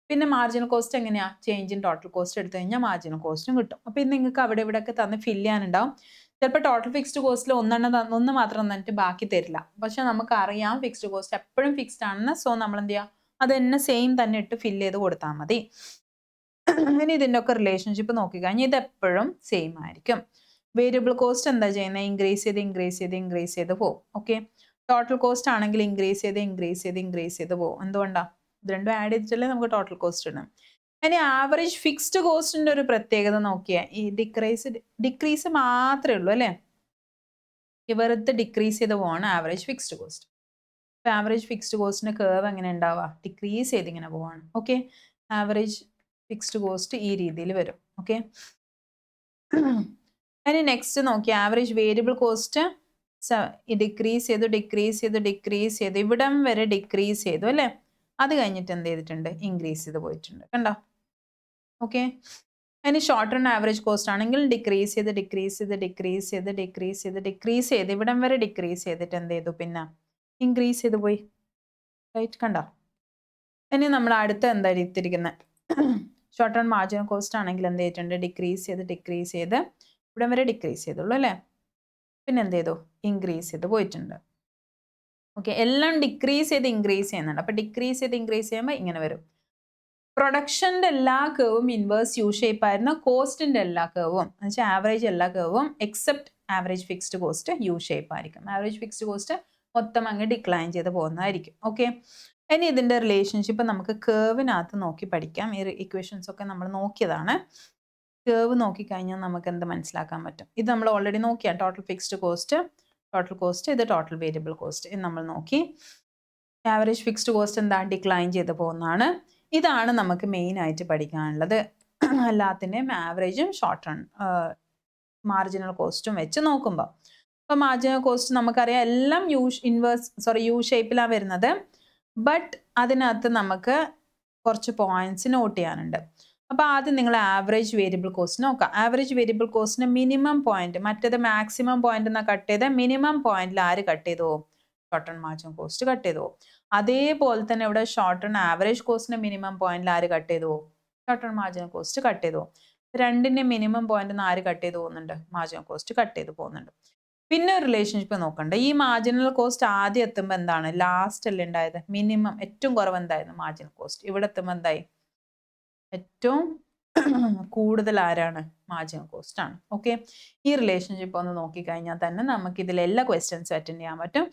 പിന്നെ മാർജിനൽ കോസ്റ്റ് എങ്ങനെയാണ്, ചേഞ്ച് ഇൻ ടോട്ടൽ കോസ്റ്റ് എടുത്തു കഴിഞ്ഞാൽ മാർജിനൽ കോസ്റ്റും കിട്ടും. അപ്പോൾ ഇത് നിങ്ങൾക്ക് അവിടെ ഇവിടെയൊക്കെ തന്ന് ഫില്ല് ചെയ്യാനുണ്ടാവും. ചിലപ്പോൾ ടോട്ടൽ ഫിക്സ്ഡ് കോസ്റ്റിൽ ഒന്ന് മാത്രം തന്നിട്ട് ബാക്കി തരില്ല. പക്ഷെ നമുക്കറിയാം ഫിക്സ്ഡ് കോസ്റ്റ് എപ്പോഴും ഫിക്സ്ഡ് ആണെന്ന്. സോ നമ്മൾ എന്ത് ചെയ്യുക, അത് തന്നെ സെയിം തന്നെ ഇട്ട് ഫില്ല് ചെയ്ത് കൊടുത്താൽ മതി. ഇനി ഇതിൻ്റെ ഒക്കെ റിലേഷൻഷിപ്പ് നോക്കിക്കഴിഞ്ഞാൽ ഇത് എപ്പോഴും സെയിം ആയിരിക്കും. വേരിയബിൾ കോസ്റ്റ് എന്താ ചെയ്യുന്നത്, ഇൻക്രീസ് ചെയ്ത് പോകും. ഓക്കെ, ടോട്ടൽ കോസ്റ്റ് ആണെങ്കിൽ ഇൻക്രീസ് ചെയ്ത് പോകും. എന്തുകൊണ്ടാണ്, ഇത് രണ്ടും ആഡ് ചെയ്തിട്ടല്ലേ നമുക്ക് ടോട്ടൽ കോസ്റ്റ് ഇടാം. ഇനി ആവറേജ് ഫിക്സ്ഡ് കോസ്റ്റിൻ്റെ ഒരു പ്രത്യേകത നോക്കിയാൽ ഈ ഡിക്രീസ് മാത്രമേ ഉള്ളൂ അല്ലേ, വെറുതെ ഡിക്രീസ് ചെയ്ത് പോവാണ് ആവറേജ് ഫിക്സ്ഡ് കോസ്റ്റ്. അപ്പോൾ ആവറേജ് ഫിക്സ്ഡ് കോസ്റ്റിൻ്റെ കേർവ് എങ്ങനെ ഉണ്ടാവുക, ഡിക്രീസ് ചെയ്ത് ഇങ്ങനെ പോവാണ്. ഓക്കെ, ആവറേജ് ഫിക്സ്ഡ് കോസ്റ്റ് ഈ രീതിയിൽ വരും. ഓക്കെ, ഇനി നെക്സ്റ്റ് നോക്കി ആവറേജ് വേരിയബിൾ കോസ്റ്റ് ഡിക്രീസ് ചെയ്തു ഇവിടം വരെ ഡിക്രീസ് ചെയ്തു അല്ലേ. അത് കഴിഞ്ഞിട്ട് എന്ത് ചെയ്തിട്ടുണ്ട്, ഇൻക്രീസ് ചെയ്ത് പോയിട്ടുണ്ട്, കണ്ടോ. ഓക്കെ, ഇനി ഷോർട്ട് റൺ ആവറേജ് കോസ്റ്റ് ആണെങ്കിൽ ഡിക്രീസ് ചെയ്ത് ഇവിടം വരെ ഡിക്രീസ് ചെയ്തിട്ട് എന്ത് ചെയ്തു, പിന്നെ ഇൻക്രീസ് ചെയ്ത് പോയി. റൈറ്റ്, കണ്ടോ? ഇനി നമ്മൾ അടുത്ത എന്താ എടുത്തിരിക്കുന്നത്, ഷോർട്ട് റൺ മാർജിനൽ കോസ്റ്റ് ആണെങ്കിൽ എന്ത് ചെയ്തിട്ടുണ്ട്, ഡിക്രീസ് ചെയ്ത് ഇവിടം വരെ ഡിക്രീസ് ചെയ്തുള്ളൂ അല്ലേ. പിന്നെ എന്ത് ചെയ്തു, ഇൻക്രീസ് ചെയ്ത് പോയിട്ടുണ്ട്. ഓക്കെ, എല്ലാം ഡിക്രീസ് ചെയ്ത് ഇൻക്രീസ് ചെയ്യുന്നുണ്ട്. അപ്പോൾ ഡിക്രീസ് ചെയ്ത് ഇൻക്രീസ് ചെയ്യുമ്പോൾ ഇങ്ങനെ വരും. പ്രൊഡക്ഷൻ്റെ എല്ലാ കേവും ഇൻവേഴ്സ് യു ഷേപ്പ് ആയിരുന്നു. കോസ്റ്റിൻ്റെ എല്ലാ കേവും എന്നുവെച്ചാൽ ആവറേജ് എല്ലാ കേവും except average fixed cost U shape ആയിരിക്കും. ആവറേജ് ഫിക്സ്ഡ് കോസ്റ്റ് മൊത്തം അങ്ങ് ഡിക്ലൈൻ ചെയ്ത് പോകുന്നതായിരിക്കും. ഓക്കെ, ഇനി ഇതിൻ്റെ റിലേഷൻഷിപ്പ് നമുക്ക് കേവിനകത്ത് നോക്കി പഠിക്കാം. ഈ ഇക്വേഷൻസ് ഒക്കെ നമ്മൾ നോക്കിയതാണ്. കേവ് നോക്കിക്കഴിഞ്ഞാൽ നമുക്ക് എന്ത് മനസ്സിലാക്കാൻ പറ്റും, ഇത് നമ്മൾ ഓൾറെഡി നോക്കിയാണ്. Total fixed cost, total cost, ഇത് ടോട്ടൽ വേരിയബിൾ കോസ്റ്റ്, ഇത് നമ്മൾ നോക്കി. ആവറേജ് ഫിക്സ്ഡ് കോസ്റ്റ് എന്താ, ഡിക്ലൈൻ ചെയ്ത് പോകുന്നതാണ്. ഇതാണ് നമുക്ക് മെയിൻ ആയിട്ട് പഠിക്കാനുള്ളത്. എല്ലാത്തിൻ്റെയും ആവറേജും ഷോർട്ട് റൺ മാർജിനൽ കോസ്റ്റും വെച്ച് നോക്കുമ്പോൾ, അപ്പോൾ മാർജിനൽ കോസ്റ്റ് നമുക്കറിയാം എല്ലാം യു ഷേപ്പിലാണ് വരുന്നത്. ബട്ട് അതിനകത്ത് നമുക്ക് കുറച്ച് പോയിന്റ്സ് നോട്ട് ചെയ്യാനുണ്ട്. അപ്പോൾ ആദ്യം നിങ്ങൾ ആവറേജ് വേരിയബിൾ കോസ്റ്റ് നോക്കാം. ആവറേജ് വേരിയബിൾ കോസ്റ്റിന് മിനിമം പോയിന്റ്, മറ്റേത് മാക്സിമം പോയിന്റ് എന്നാ കട്ട് ചെയ്ത്, മിനിമം പോയിന്റിൽ ആര് കട്ട് ചെയ്തു, short run marginal cost cut ചെയ്തു. അതേപോലെ തന്നെ ഇവിടെ ഷോർട്ട് റൺ ആവറേജ് കോസ്റ്റിന് മിനിമം പോയിന്റിൽ ആര് കട്ട് ചെയ്തു, short run marginal cost cut ചെയ്തു. രണ്ടിന്റെ മിനിമം പോയിന്റ് ആര് കട്ട് ചെയ്ത് പോകുന്നുണ്ട്, മാർജിനൽ കോസ്റ്റ് കട്ട് ചെയ്ത് പോകുന്നുണ്ട്. പിന്നെ ഒരു റിലേഷൻഷിപ്പ് നോക്കണ്ട. ഈ മാർജിനൽ കോസ്റ്റ് ആദ്യം എത്തുമ്പോൾ എന്താണ്, ലാസ്റ്റ് അല്ലേ ഉണ്ടായത്, മിനിമം ഏറ്റവും കുറവ് എന്തായിരുന്നു മാർജിനൽ കോസ്റ്റ്. ഇവിടെ എത്തുമ്പോൾ എന്തായി, ഏറ്റവും കൂടുതൽ ആരാണ്, മാർജിനൽ കോസ്റ്റ് ആണ്. ഓക്കെ, ഈ റിലേഷൻഷിപ്പ് ഒന്ന് നോക്കിക്കഴിഞ്ഞാൽ തന്നെ നമുക്ക് ഇതിൽ എല്ലാ ക്വസ്റ്റ്യൻസും അറ്റൻഡ് ചെയ്യാൻ പറ്റും.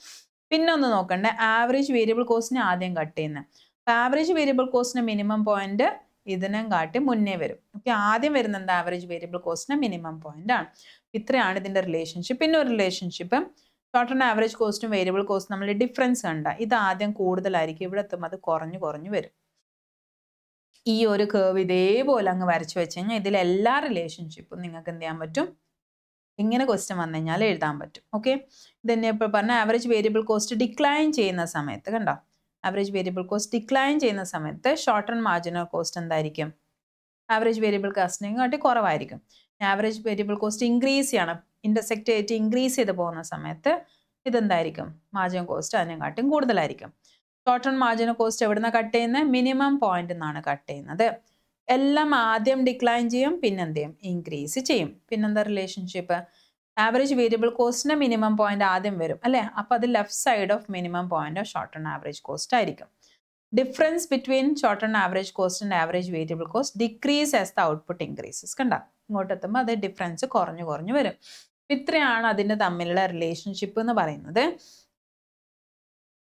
പിന്നെ ഒന്ന് നോക്കണ്ടേ, ആവറേജ് വേരിയബിൾ കോസ്റ്റിനെ ആദ്യം കട്ട് ചെയ്യുന്നത്. അപ്പോൾ ആവറേജ് വേരിയബിൾ കോസ്റ്റിന് മിനിമം പോയിന്റ് ഇതിനും കാട്ടി മുന്നേ വരും. ഓക്കെ, ആദ്യം വരുന്നത് ആവറേജ് വേരിയബിൾ കോസ്റ്റിന് മിനിമം പോയിന്റ് ആണ്. ഇത്രയാണ് ഇതിന്റെ റിലേഷൻഷിപ്പ്. പിന്നെ ഒരു റിലേഷൻഷിപ്പ്, ഷോർട്ട് റൺ ആവറേജ് കോസ്റ്റും വേരിയബിൾ കോസ്റ്റും നമ്മൾ ഡിഫറൻസ് കണ്ട, ഇത് ആദ്യം കൂടുതലായിരിക്കും, ഇവിടെ എത്തുമ്പോൾ അത് കുറഞ്ഞു വരും. ഈ ഒരു കേവ് ഇതേപോലെ അങ്ങ് വരച്ചു വെച്ച് കഴിഞ്ഞാൽ ഇതിലെല്ലാ റിലേഷൻഷിപ്പും നിങ്ങൾക്ക് എന്ത് ചെയ്യാൻ പറ്റും, ഇങ്ങനെ ക്വസ്റ്റ്യൻ വന്നു കഴിഞ്ഞാൽ എഴുതാൻ പറ്റും. ഓക്കെ, ഇതന്നെ ഇപ്പോൾ പറഞ്ഞ ആവറേജ് വേരിയബിൾ കോസ്റ്റ് ഡിക്ലൈൻ ചെയ്യുന്ന സമയത്ത് കണ്ടോ, ആവറേജ് വേരിയബിൾ കോസ്റ്റ് ഡിക്ലൈൻ ചെയ്യുന്ന സമയത്ത് ഷോർട്ട് റൺ മാർജിനൽ കോസ്റ്റ് എന്തായിരിക്കും, ആവറേജ് വേരിയബിൾ കോസ്റ്റിനെ കാട്ടി കുറവായിരിക്കും. ആവറേജ് വേരിയബിൾ കോസ്റ്റ് ഇൻക്രീസ് ചെയ്യണം, ഇന്റർസെക്റ്റ് ആയിട്ട് ഇൻക്രീസ് ചെയ്ത് പോകുന്ന സമയത്ത് ഇതെന്തായിരിക്കും, മാർജിനൽ കോസ്റ്റ് അതിനെക്കാട്ടും കൂടുതലായിരിക്കും. ഷോർട്ട് റൺ മാർജിനൽ കോസ്റ്റ് എവിടുന്ന കട്ട് ചെയ്യുന്നത്, മിനിമം പോയിന്റ് നിന്നാണ് കട്ട് ചെയ്യുന്നത്. എല്ലാം ആദ്യം ഡിക്ലൈൻ ചെയ്യും, പിന്നെ എന്ത് ചെയ്യും, ഇൻക്രീസ് ചെയ്യും. പിന്നെന്താ റിലേഷൻഷിപ്പ്, ആവറേജ് വേരിയബിൾ കോസ്റ്റിന് മിനിമം പോയിന്റ് ആദ്യം വരും അല്ലേ, അപ്പോൾ അത് left side of minimum point of short run average cost ആയിരിക്കും. Difference between short run average cost and average variable cost decrease as the output increases. കണ്ട, ഇങ്ങോട്ട് എത്തുമ്പോൾ അത് ഡിഫറൻസ് കുറഞ്ഞു വരും. ഇത്രയാണ് അതിൻ്റെ തമ്മിലുള്ള റിലേഷൻഷിപ്പ് എന്ന് പറയുന്നത്.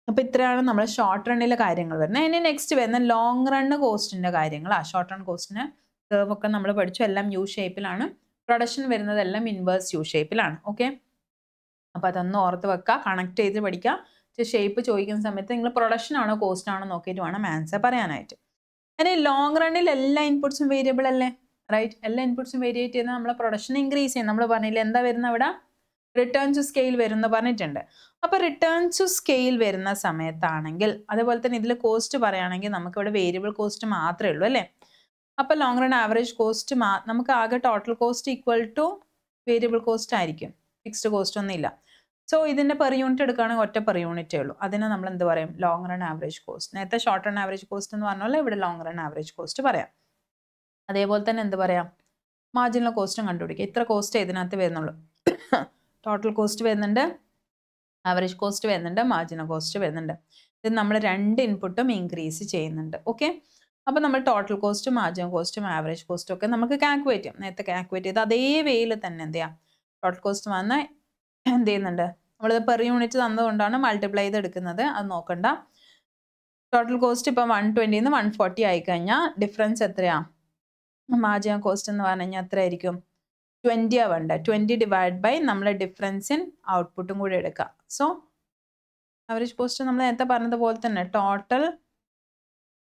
അപ്പോൾ ഇത്രയാണ് നമ്മൾ ഷോർട്ട് റണ്ണിലെ കാര്യങ്ങൾ വരുന്നത്. ഇനി നെക്സ്റ്റ് വരുന്ന ലോങ് റണ്ണ് കോസ്റ്റിൻ്റെ കാര്യങ്ങളാണ്. ഷോർട്ട് റൺ കോസ്റ്റിന് കേർവ് ഒക്കെ നമ്മൾ പഠിച്ചു, എല്ലാം യു ഷേപ്പിലാണ്. പ്രൊഡക്ഷൻ വരുന്നതെല്ലാം ഇൻവേഴ്സ് യു ഷേപ്പിലാണ്. ഓക്കെ, അപ്പോൾ അതൊന്ന് ഓർത്ത് വെക്കുക, കണക്ട് ചെയ്ത് പഠിക്കുക. ഷേപ്പ് ചോദിക്കുന്ന സമയത്ത് നിങ്ങൾ പ്രൊഡക്ഷൻ ആണോ കോസ്റ്റ് ആണോ നോക്കിയിട്ട് വേണം ആൻസർ പറയാനായിട്ട്. ഇനി ലോങ് റണ്ണിൽ എല്ലാ ഇൻപുട്സും വേരിയബിൾ അല്ലേ, റൈറ്റ്. എല്ലാ ഇൻപുട്സും വേരിയേറ്റ് ചെയ്താൽ നമ്മളെ പ്രൊഡക്ഷൻ ഇൻക്രീസ് ചെയ്യും. നമ്മൾ പറഞ്ഞില്ല എന്താ വരുന്ന ഇവിടെ, റിട്ടേൺ ടു സ്കെയിൽ വരുന്ന പറഞ്ഞിട്ടുണ്ട്. അപ്പോൾ റിട്ടേൺ ടു സ്കെയിൽ വരുന്ന സമയത്താണെങ്കിൽ, അതുപോലെ തന്നെ ഇതിൽ കോസ്റ്റ് പറയുകയാണെങ്കിൽ നമുക്കിവിടെ വേരിയബിൾ കോസ്റ്റ് മാത്രമേ ഉള്ളൂ അല്ലേ. അപ്പോൾ ലോങ് റൺ ആവറേജ് കോസ്റ്റ് നമുക്ക് ആകെ total cost equal to variable cost ആയിരിക്കും, ഫിക്സ്ഡ് കോസ്റ്റ് ഒന്നും ഇല്ല. സോ ഇതിൻ്റെ പെർ യൂണിറ്റ് എടുക്കുകയാണെങ്കിൽ ഒറ്റ പെർ യൂണിറ്റേ ഉള്ളൂ. അതിനെ നമ്മൾ എന്ത് പറയും, ലോങ് റൺ ആവറേജ് കോസ്റ്റ്. നേരത്തെ ഷോർട്ട് റൺ ആവറേജ് കോസ്റ്റ് എന്ന് പറഞ്ഞാൽ ഇവിടെ ലോങ് റൺ ആവറേജ് കോസ്റ്റ് പറയാം. അതേപോലെ തന്നെ എന്ത് പറയാം, മാർജിനൽ കോസ്റ്റും കണ്ടുപിടിക്കുക. ഇത്ര കോസ്റ്റ് ഇതിനകത്ത് വരുന്നുള്ളൂ. ടോട്ടൽ കോസ്റ്റ് വരുന്നുണ്ട്, ആവറേജ് കോസ്റ്റ് വരുന്നുണ്ട്, മാർജിനൽ കോസ്റ്റ് വരുന്നുണ്ട്. ഇത് നമ്മൾ രണ്ട് ഇൻപുട്ടും ഇൻക്രീസ് ചെയ്യുന്നുണ്ട്. ഓക്കെ, അപ്പോൾ നമ്മൾ ടോട്ടൽ കോസ്റ്റും മാർജിനൽ കോസ്റ്റും ആവറേജ് കോസ്റ്റും ഒക്കെ നമുക്ക് കാൽക്കുലേറ്റ് ചെയ്യാം. നേരത്തെ കാൽക്കുലേറ്റ് ചെയ്ത് അതേ വേയിൽ തന്നെ എന്ത് ചെയ്യാം, ടോട്ടൽ കോസ്റ്റ് വന്ന് എന്ത് ചെയ്യുന്നുണ്ട്, നമ്മളിത് പെർ യൂണിറ്റ് തന്നതുകൊണ്ടാണ് മൾട്ടിപ്ലൈ ചെയ്ത് എടുക്കുന്നത്, അത് നോക്കണ്ട. ടോട്ടൽ കോസ്റ്റ് ഇപ്പം 120 140 ആയിക്കഴിഞ്ഞാൽ ഡിഫറൻസ് എത്രയാണ്, മാർജിനൽ കോസ്റ്റ് എന്ന് പറഞ്ഞു കഴിഞ്ഞാൽ എത്ര ആയിരിക്കും, 20 വേണ്ട. 20 ഡിവൈഡ് ബൈ നമ്മൾ ഡിഫറൻസ് ഇൻ ഔട്ട്പുട്ടും കൂടി എടുക്കുക. സോ ആവറേജ് കോസ്റ്റ് നമ്മൾ നേരത്തെ പറഞ്ഞതുപോലെ തന്നെ total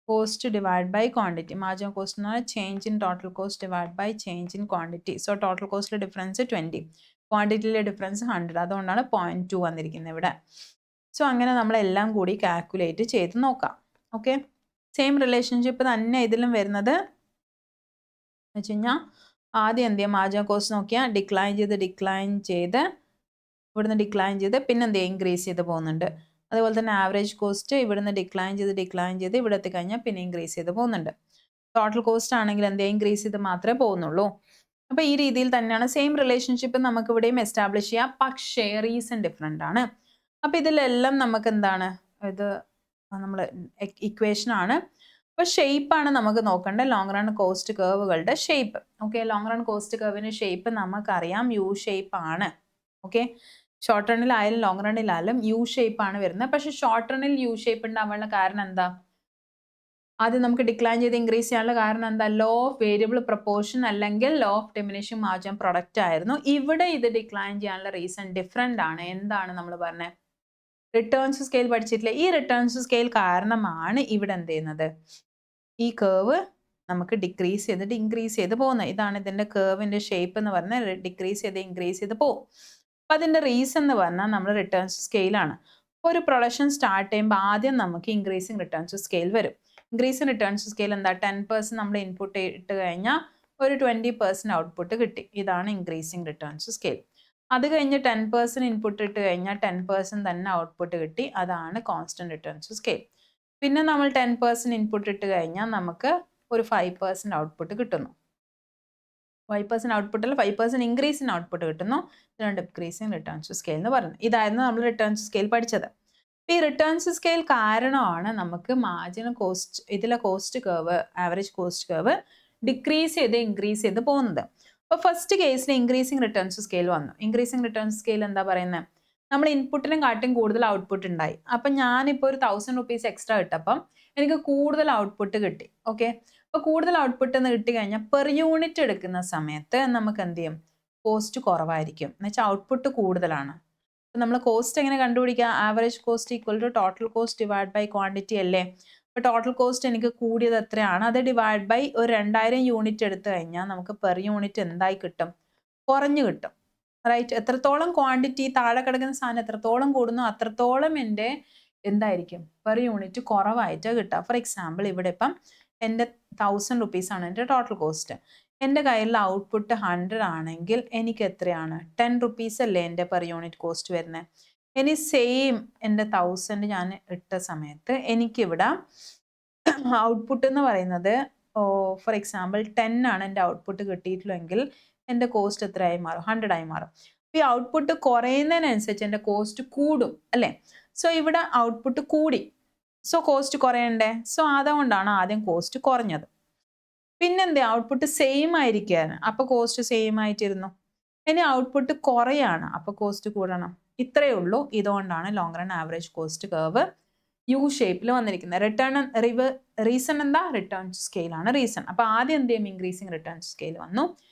cost divide by quantity. Marginal cost എന്ന് പറഞ്ഞാൽ change in total cost divide by change in quantity. So total കോസ്റ്റിലെ ഡിഫറൻസ് 20, ക്വാണ്ടിറ്റിയിലെ ഡിഫറൻസ് 100. അതുകൊണ്ടാണ് 0.2 വന്നിരിക്കുന്നത് ഇവിടെ. സോ അങ്ങനെ നമ്മളെല്ലാം കൂടി കാൽക്കുലേറ്റ് ചെയ്ത് നോക്കാം. ഓക്കെ, സെയിം റിലേഷൻഷിപ്പ് തന്നെ ഇതിലും വരുന്നത്. വെച്ച് കഴിഞ്ഞാൽ ആദ്യം എന്ത് ചെയ്യാം, മാർജിനൽ കോസ്റ്റ് നോക്കിയാൽ ഡിക്ലൈൻ ചെയ്ത് ഇവിടുന്ന് ഡിക്ലൈൻ ചെയ്ത് പിന്നെ എന്ത് ചെയ്യുക, ഇൻക്രീസ് ചെയ്ത് പോകുന്നുണ്ട്. അതുപോലെ തന്നെ ആവറേജ് കോസ്റ്റ് ഇവിടുന്ന് ഡിക്ലൈൻ ചെയ്ത് ഇവിടെ എത്തിക്കഴിഞ്ഞാൽ പിന്നെ ഇൻക്രീസ് ചെയ്ത് പോകുന്നുണ്ട്. ടോട്ടൽ കോസ്റ്റ് ആണെങ്കിൽ എന്ത് ഇൻക്രീസ് ചെയ്ത് മാത്രമേ പോകുന്നുള്ളൂ. അപ്പോൾ ഈ രീതിയിൽ തന്നെയാണ് സെയിം റിലേഷൻഷിപ്പ് നമുക്ക് ഇവിടെയും എസ്റ്റാബ്ലിഷ് ചെയ്യാം, പക്ഷേ റീസൺ ഡിഫറെൻ്റ് ആണ്. അപ്പോൾ ഇതിലെല്ലാം നമുക്ക് എന്താണ്, ഇത് നമ്മൾ ഇക്വേഷൻ ആണ്. അപ്പോൾ ഷേപ്പാണ് നമുക്ക് നോക്കേണ്ടത്, ലോങ് റൺ കോസ്റ്റ് കർവുകളുടെ shape. Okay, long run cost കർവിൻ്റെ ഷേപ്പ് നമുക്കറിയാം, യു ഷേപ്പ് ആണ്. ഓക്കെ, ഷോർട്ട് റണ്ണിലായാലും ലോങ് റണ്ണിലായാലും യു ഷേപ്പ് ആണ് വരുന്നത്. പക്ഷെ ഷോർട്ട് റണ്ണിൽ യു ഷേപ്പ് ഉണ്ടാവാനുള്ള കാരണം എന്താ? ആദ്യം നമുക്ക് ഡിക്ലൈൻ ചെയ്ത് ഇൻക്രീസ് ചെയ്യാനുള്ള കാരണം എന്താ? ലോ ഓഫ് വേരിയബിൾ പ്രപ്പോർഷൻ അല്ലെങ്കിൽ law of diminishing margin product ആയിരുന്നു. ഇവിടെ ഇത് ഡിക്ലൈൻ ചെയ്യാനുള്ള റീസൺ ഡിഫറെൻ്റ് ആണ്. എന്താണ് നമ്മൾ പറഞ്ഞത്? റിട്ടേൺസ് സ്കെയിൽ പഠിച്ചിട്ടില്ലേ? ഈ റിട്ടേൺസ് സ്കെയിൽ കാരണമാണ് ഇവിടെ എന്ത് ചെയ്യുന്നത്, ഈ കേർവ് നമുക്ക് ഡിക്രീസ് ചെയ്തിട്ട് ഇൻക്രീസ് ചെയ്ത് പോകുന്നത്. ഇതാണ് ഇതിൻ്റെ കേർവിൻ്റെ ഷേപ്പ് എന്ന് പറഞ്ഞാൽ, ഡിക്രീസ് ചെയ്ത് ഇൻക്രീസ് ചെയ്ത് പോകും. അപ്പം അതിൻ്റെ റീസൺ എന്ന് പറഞ്ഞാൽ നമ്മൾ റിട്ടേൺസ് സ്കെയിലാണ്. അപ്പോൾ ഒരു പ്രൊഡക്ഷൻ സ്റ്റാർട്ട് ചെയ്യുമ്പോൾ ആദ്യം നമുക്ക് ഇൻക്രീസിങ് റിട്ടേൺസ് സ്കെയിൽ വരും. ഇൻക്രീസിങ് റിട്ടേൺസ് സ്കെയിൽ എന്താ? 10% നമ്മൾ ഇൻപുട്ട് ഇട്ട് കഴിഞ്ഞാൽ ഒരു 20% ഔട്ട്പുട്ട് കിട്ടി. ഇതാണ് ഇൻക്രീസിങ് റിട്ടേൺസ് സ്കെയിൽ. അത് കഴിഞ്ഞ് 10% ഇൻപുട്ട് ഇട്ട് കഴിഞ്ഞാൽ 10% തന്നെ ഔട്ട്പുട്ട് കിട്ടി. അതാണ് കോൺസ്റ്റന്റ് റിട്ടേൺസ് സ്കെയിൽ. പിന്നെ നമ്മൾ 10% ഇൻപുട്ട് ഇട്ട് കഴിഞ്ഞാൽ നമുക്ക് ഒരു 5% ഔട്ട്പുട്ട് കിട്ടുന്നു. 5% ഔട്ട്പുട്ടിൽ 5% ഇൻക്രീസ് ഇൻ ഔട്ട്പുട്ട് കിട്ടുന്നു. ഇതാണ് ഡിക്രീസിങ് റിട്ടേൺസ് സ്കെയിൽ എന്ന് പറയുന്നത്. ഇതായിരുന്നു നമ്മൾ റിട്ടേൺസ് സ്കെയിൽ പഠിച്ചത്. ഈ റിട്ടേൺസ് സ്കെയിൽ കാരണമാണ് നമുക്ക് മാർജിനൽ കോസ്റ്റ്, ഇതിലെ cost curve, average cost curve decrease ചെയ്ത് ഇൻക്രീസ് ചെയ്ത് പോകുന്നത്. അപ്പോൾ ഫസ്റ്റ് കേസിൽ ഇൻക്രീസിങ് റിട്ടേൺസ് സ്കെയിൽ വന്നു. ഇൻക്രീസിങ് റിട്ടേൺസ് സ്കെയിൽ എന്താ പറയുന്നത്? നമ്മൾ ഇൻപുട്ടിനും കാട്ടും കൂടുതൽ ഔട്ട്പുട്ട് ഉണ്ടായി. അപ്പം ഞാനിപ്പോൾ ഒരു 1000 റുപ്പീസ് എക്സ്ട്രാ ഇട്ടപ്പം എനിക്ക് കൂടുതൽ ഔട്ട്പുട്ട് കിട്ടി. ഓക്കെ, അപ്പോൾ കൂടുതൽ ഔട്ട്പുട്ട് എന്ന് കിട്ടി കഴിഞ്ഞാൽ പെർ യൂണിറ്റ് എടുക്കുന്ന സമയത്ത് നമുക്ക് എന്ത് ചെയ്യും, കോസ്റ്റ് കുറവായിരിക്കും. എന്ന് വെച്ചാൽ ഔട്ട്പുട്ട് കൂടുതലാണ്. അപ്പം നമ്മൾ കോസ്റ്റ് എങ്ങനെ കണ്ടുപിടിക്കുക? Average cost equal to total cost divide by quantity അല്ലേ? അപ്പോൾ ടോട്ടൽ കോസ്റ്റ് എനിക്ക് കൂടിയത് എത്രയാണ്, അത് ഡിവൈഡ് ബൈ ഒരു 2000 യൂണിറ്റ് എടുത്തു കഴിഞ്ഞാൽ നമുക്ക് പെർ യൂണിറ്റ് എന്തായി കിട്ടും? കുറഞ്ഞു കിട്ടും. റൈറ്റ്? എത്രത്തോളം ക്വാണ്ടിറ്റി താഴെ കിടക്കുന്ന സാധനം എത്രത്തോളം കൂടുന്നു അത്രത്തോളം എൻ്റെ എന്തായിരിക്കും, പെർ യൂണിറ്റ് കുറവായിട്ട് കിട്ടുക. ഫോർ എക്സാമ്പിൾ ഇവിടെ ഇപ്പം എൻ്റെ 1000 റുപ്പീസാണ് എൻ്റെ ടോട്ടൽ കോസ്റ്റ്. എൻ്റെ കയ്യിലുള്ള ഔട്ട്പുട്ട് 100 ആണെങ്കിൽ എനിക്ക് എത്രയാണ്? 10 റുപ്പീസ് അല്ലേ എൻ്റെ പെർ യൂണിറ്റ് കോസ്റ്റ് വരുന്നത്. ഇനി സെയിം എൻ്റെ 1000 ഞാൻ ഇട്ട സമയത്ത് എനിക്കിവിടെ ഔട്ട്പുട്ട് എന്ന് പറയുന്നത് ഫോർ എക്സാമ്പിൾ 10 ആണ് എൻ്റെ ഔട്ട്പുട്ട് കിട്ടിയിട്ടുള്ളെങ്കിൽ എൻ്റെ കോസ്റ്റ് എത്രയായി മാറും? 100 ആയി മാറും. അപ്പോൾ ഈ ഔട്ട്പുട്ട് കുറയുന്നതിനനുസരിച്ച് എൻ്റെ കോസ്റ്റ് കൂടും അല്ലേ? സോ ഇവിടെ ഔട്ട്പുട്ട് കൂടി, സോ കോസ്റ്റ് കുറയണ്ടേ? സോ അതുകൊണ്ടാണ് ആദ്യം കോസ്റ്റ് കുറഞ്ഞത്. പിന്നെന്താ, ഔട്ട്പുട്ട് സെയിം ആയിരിക്കുകയാണ്, അപ്പോൾ കോസ്റ്റ് സെയിം ആയിട്ടിരുന്നു. ഇനി ഔട്ട്പുട്ട് കുറയാണ്, അപ്പോൾ കോസ്റ്റ് കൂടണം. ഇത്രയേ ഉള്ളൂ. ഇതുകൊണ്ടാണ് long run average cost curve U ഷേപ്പിൽ വന്നിരിക്കുന്നത്. റീസൺ എന്താ? റിട്ടേൺസ് സ്കെയിലാണ് റീസൺ. അപ്പോൾ ആദ്യം എന്ത് ചെയ്യും, ഇൻക്രീസിങ് റിട്ടേൺസ് സ്കെയിൽ വന്നു,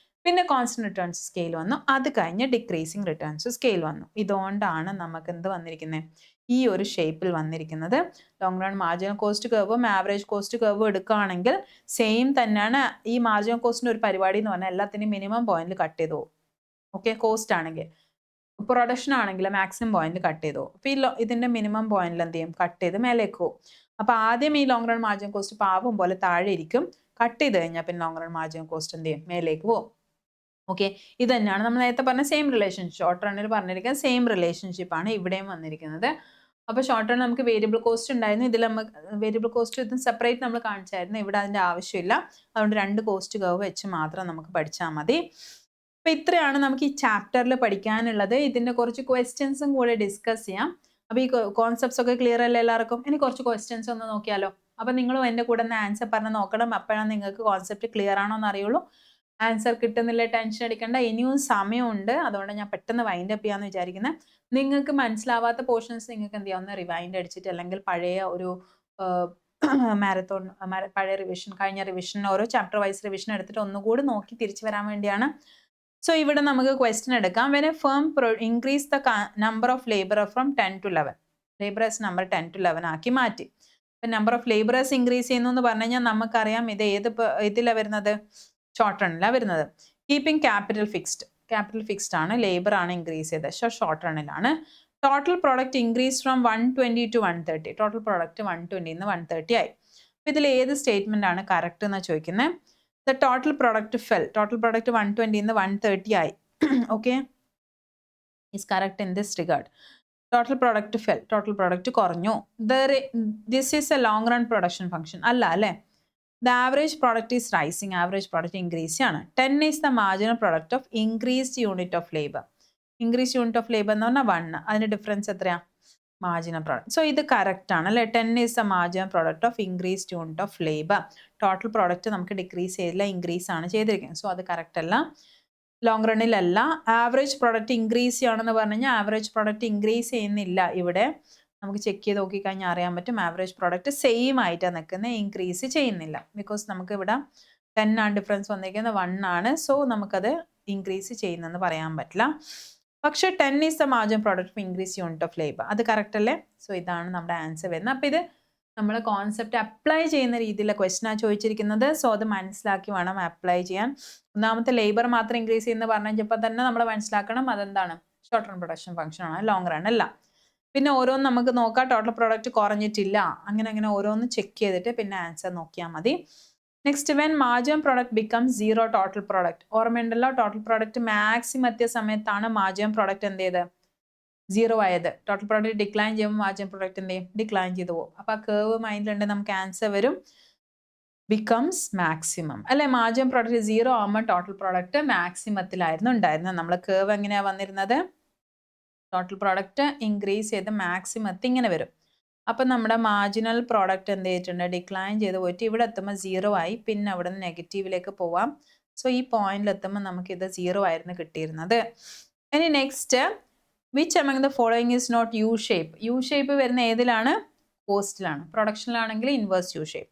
പിന്നെ കോൺസ്റ്റന്റ് റിട്ടേൺസ് സ്കെയിൽ വന്നു, അത് കഴിഞ്ഞ് ഡിക്രീസിങ് റിട്ടേൺസ് സ്കെയിൽ വന്നു. ഇതുകൊണ്ടാണ് നമുക്ക് എന്ത് വന്നിരിക്കുന്നത്, ഈ ഒരു ഷേപ്പിൽ വന്നിരിക്കുന്നത്. ലോങ് റൺ മാർജിനൽ കോസ്റ്റ് കർവും ആവറേജ് കോസ്റ്റ് കർവും എടുക്കുകയാണെങ്കിൽ സെയിം തന്നെയാണ്. ഈ മാർജിനൽ കോസ്റ്റിൻ്റെ ഒരു പരിപാടി എന്ന് പറഞ്ഞാൽ എല്ലാത്തിനും മിനിമം പോയിന്റിൽ കട്ട് ചെയ്തു പോകും. ഓക്കെ, കോസ്റ്റ് ആണെങ്കിൽ, പ്രൊഡക്ഷൻ ആണെങ്കിൽ മാക്സിമം പോയിന്റ് കട്ട് ചെയ്തു പോകും. അപ്പോൾ ഇതിൻ്റെ മിനിമം പോയിന്റിൽ എന്ത് ചെയ്യും, കട്ട് ചെയ്ത് മേലേക്ക് പോകും. അപ്പോൾ ആദ്യം ഈ ലോങ് റൺ മാർജിനൽ കോസ്റ്റ് പാവം പോലെ താഴെ ഇരിക്കും, കട്ട് ചെയ്ത് കഴിഞ്ഞാൽ പിന്നെ ലോങ് റൺ മാർജിനൽ കോസ്റ്റ് എന്ത് ചെയ്യും, മേലേക്ക് പോകും. ഓക്കെ, ഇത് തന്നെയാണ് നമ്മൾ നേരത്തെ പറഞ്ഞ സെയിം റിലേഷൻഷിപ്പ്, ഷോർട്ട് റണ്ണിൽ പറഞ്ഞിരിക്കുന്ന സെയിം റിലേഷൻഷിപ്പാണ് ഇവിടെയും വന്നിരിക്കുന്നത്. അപ്പോൾ ഷോർട്ട് റൺ നമുക്ക് വേരിയബിൾ കോസ്റ്റ് ഉണ്ടായിരുന്നു, ഇതിൽ നമുക്ക് വേരിയബിൾ കോസ്റ്റ് ഇതും സെപ്പറേറ്റ് നമ്മൾ കാണിച്ചായിരുന്നു. ഇവിടെ അതിൻ്റെ ആവശ്യമില്ല, അതുകൊണ്ട് 2 കോസ്റ്റ് കർവ് വെച്ച് മാത്രം നമുക്ക് പഠിച്ചാൽ മതി. അപ്പോൾ ഇത്രയാണ് നമുക്ക് ഈ ചാപ്റ്ററിൽ പഠിക്കാനുള്ളത്. ഇതിൻ്റെ കുറച്ച് ക്വസ്റ്റ്യൻസും കൂടെ ഡിസ്കസ് ചെയ്യാം. അപ്പോൾ ഈ കോൺസെപ്റ്റ്സ് ഒക്കെ ക്ലിയർ അല്ലേ എല്ലാവർക്കും? ഇനി കുറച്ച് ക്വസ്റ്റ്യൻസ് ഒന്ന് നോക്കിയാലോ? അപ്പോൾ നിങ്ങളും എൻ്റെ കൂടെ ഒന്ന് ആൻസർ പറഞ്ഞ് നോക്കണം, അപ്പോഴാണ് നിങ്ങൾക്ക് കോൺസെപ്റ്റ് ക്ലിയർ ആണോ എന്ന് അറിയുള്ളൂ. ആൻസർ കിട്ടുന്നില്ല, ടെൻഷൻ അടിക്കേണ്ട, ഇനിയും സമയമുണ്ട്. അതുകൊണ്ട് ഞാൻ പെട്ടെന്ന് വൈൻഡ് അപ്പ് ചെയ്യാമെന്ന് വിചാരിക്കുന്നത്. നിങ്ങൾക്ക് മനസ്സിലാവാത്ത പോർഷൻസ് നിങ്ങൾക്ക് എന്ത് ചെയ്യാം, ഒന്ന് റിവൈൻഡ് അടിച്ചിട്ട് അല്ലെങ്കിൽ പഴയ ഒരു മാരത്തോൺ, പഴയ റിവിഷൻ, കഴിഞ്ഞ റിവിഷൻ, ഓരോ ചാപ്റ്റർ വൈസ് റിവിഷൻ എടുത്തിട്ട് ഒന്നുകൂടി നോക്കി തിരിച്ചു വരാൻ വേണ്ടിയാണ്. സോ ഇവിടെ നമുക്ക് ക്വസ്റ്റ്യൻ എടുക്കാം. When A firm increase the number of labourer from 10 to 11, labourers number 10 to 11 ആക്കി മാറ്റി. ഇപ്പം നമ്പർ ഓഫ് ലേബറേഴ്സ് ഇൻക്രീസ് ചെയ്യുന്നു എന്ന് പറഞ്ഞു കഴിഞ്ഞാൽ നമുക്കറിയാം ഇത് ഇതിലാണ് വരുന്നത്, ഷോർട്ട് റണ്ണിലാണ് വരുന്നത്. കീപ്പിംഗ് ക്യാപിറ്റൽ ഫിക്സ്ഡ് ആണ്, ലേബർ ആണ് ഇൻക്രീസ് ചെയ്തത്, സോ ഷോർട്ട് റണ്ണിലാണ്. Total product increase from 120 to 130, total product 120 നിന്ന് 130 ആയി. അപ്പോൾ ഇതിൽ ഏത് സ്റ്റേറ്റ്മെന്റ് ആണ് കറക്റ്റ് എന്ന് ചോദിക്കുന്നത്? The total product fell. Total product 120 നിന്ന് 130 ആയി. Okay, is correct in this regard. Total product fell, total product കുറഞ്ഞു. This is a long run production function അല്ല അല്ലേ. The average product is rising, average product increase ആണ്. 10 is the marginal product of increased unit of labour. Increase unit of labour എന്ന് പറഞ്ഞാൽ 1, അതിന്റെ difference എത്രയാ? Marginal product. So ഇത് correct ആണ് അല്ലേ. 10 is the marginal product of increased unit of labour. Total product നമുക്ക് decrease ചെയ്തില്ല, ഇൻക്രീസ് ആണ് ചെയ്തിരിക്കുന്നത്. സോ അത് കറക്റ്റ് അല്ല, ലോങ് റണ്ണിലല്ല. ആവറേജ് പ്രോഡക്റ്റ് ഇൻക്രീസ് ചെയ്യണമെന്ന് പറഞ്ഞു കഴിഞ്ഞാൽ ആവറേജ് പ്രോഡക്റ്റ് ഇൻക്രീസ് ചെയ്യുന്നില്ല. ഇവിടെ നമുക്ക് ചെക്ക് ചെയ്ത് നോക്കിക്കഴിഞ്ഞാൽ അറിയാൻ പറ്റും ആവറേജ് പ്രോഡക്റ്റ് സെയിം ആയിട്ടാണ് നിൽക്കുന്നത്, ഇൻക്രീസ് ചെയ്യുന്നില്ല. ബിക്കോസ് നമുക്ക് ഇവിടെ 10 ആണ് ഡിഫറൻസ് വന്നിരിക്കുന്നത്, 1 ആണ്. സോ നമുക്കത് ഇൻക്രീസ് ചെയ്യുന്നെന്ന് പറയാൻ പറ്റില്ല. പക്ഷേ 10 is the margin product increase unit of labour, അത് കറക്റ്റ് അല്ലേ. സോ ഇതാണ് നമ്മുടെ ആൻസർ വരുന്നത്. അപ്പോൾ ഇത് നമ്മൾ കോൺസെപ്റ്റ് അപ്ലൈ ചെയ്യുന്ന രീതിയിലുള്ള ക്വസ്റ്റനാണ് ചോദിച്ചിരിക്കുന്നത്. സോ അത് മനസ്സിലാക്കി വേണം അപ്ലൈ ചെയ്യാൻ. ഒന്നാമത്തെ ലേബർ മാത്രം ഇൻക്രീസ് ചെയ്യുന്ന പറഞ്ഞപ്പോൾ തന്നെ നമ്മൾ മനസ്സിലാക്കണം അതെന്താണ്, ഷോർട്ട് റൺ പ്രൊഡക്ഷൻ ഫംഗ്ഷൻ ആണ്, ലോങ് റൺ അല്ല. പിന്നെ ഓരോന്ന് നമുക്ക് നോക്കാം. ടോട്ടൽ പ്രോഡക്റ്റ് കുറഞ്ഞിട്ടില്ല, അങ്ങനെ ഓരോന്ന് ചെക്ക് ചെയ്തിട്ട് പിന്നെ ആൻസർ നോക്കിയാൽ മതി. Next, when margin product become 0 total product. ഓർമ്മയുണ്ടല്ലോ, ടോട്ടൽ പ്രോഡക്റ്റ് മാക്സിമം എത്തിയ സമയത്താണ് മാർജിൻ പ്രോഡക്റ്റ് എന്ത് ചെയ്ത് 0 ആയത്. ടോട്ടൽ പ്രോഡക്റ്റ് ഡിക്ലൈൻ ചെയ്യുമ്പോൾ മാർജിൻ പ്രോഡക്റ്റ് എന്ത് ചെയ്യും? ഡിക്ലൈൻ ചെയ്ത് പോകും. അപ്പോൾ ആ കേർവ് മൈൻഡിലുണ്ട്, നമുക്ക് ആൻസർ വരും ബിക്കംസ് മാക്സിമം അല്ലെ. മാർജിൻ പ്രോഡക്റ്റ് 0 ആകുമ്പോൾ ടോട്ടൽ പ്രോഡക്റ്റ് മാക്സിമത്തിലായിരുന്നു ഉണ്ടായിരുന്നത്. നമ്മൾ കേർവ് എങ്ങനെയാണ് വന്നിരുന്നത്? ടോട്ടൽ പ്രോഡക്റ്റ് ഇൻക്രീസ് ചെയ്ത് മാക്സിമത്തിൽ ഇങ്ങനെ വരും. അപ്പം നമ്മുടെ മാർജിനൽ പ്രോഡക്റ്റ് എന്ത് ചെയ്തിട്ടുണ്ട്? ഡിക്ലൈൻ ചെയ്ത് പോയിട്ട് ഇവിടെ എത്തുമ്പോൾ 0 ആയി, പിന്നെ അവിടെ നിന്ന് നെഗറ്റീവിലേക്ക് പോവാം. സോ ഈ പോയിന്റിൽ എത്തുമ്പോൾ നമുക്കിത് 0 ആയിരുന്നു കിട്ടിയിരുന്നത്. ഇനി next, which among the following is not U shape? U shape വരുന്ന ഏതിലാണ്? കോസ്റ്റിലാണ്. പ്രൊഡക്ഷനിലാണെങ്കിൽ ഇൻവേഴ്സ് U ഷേപ്പ്.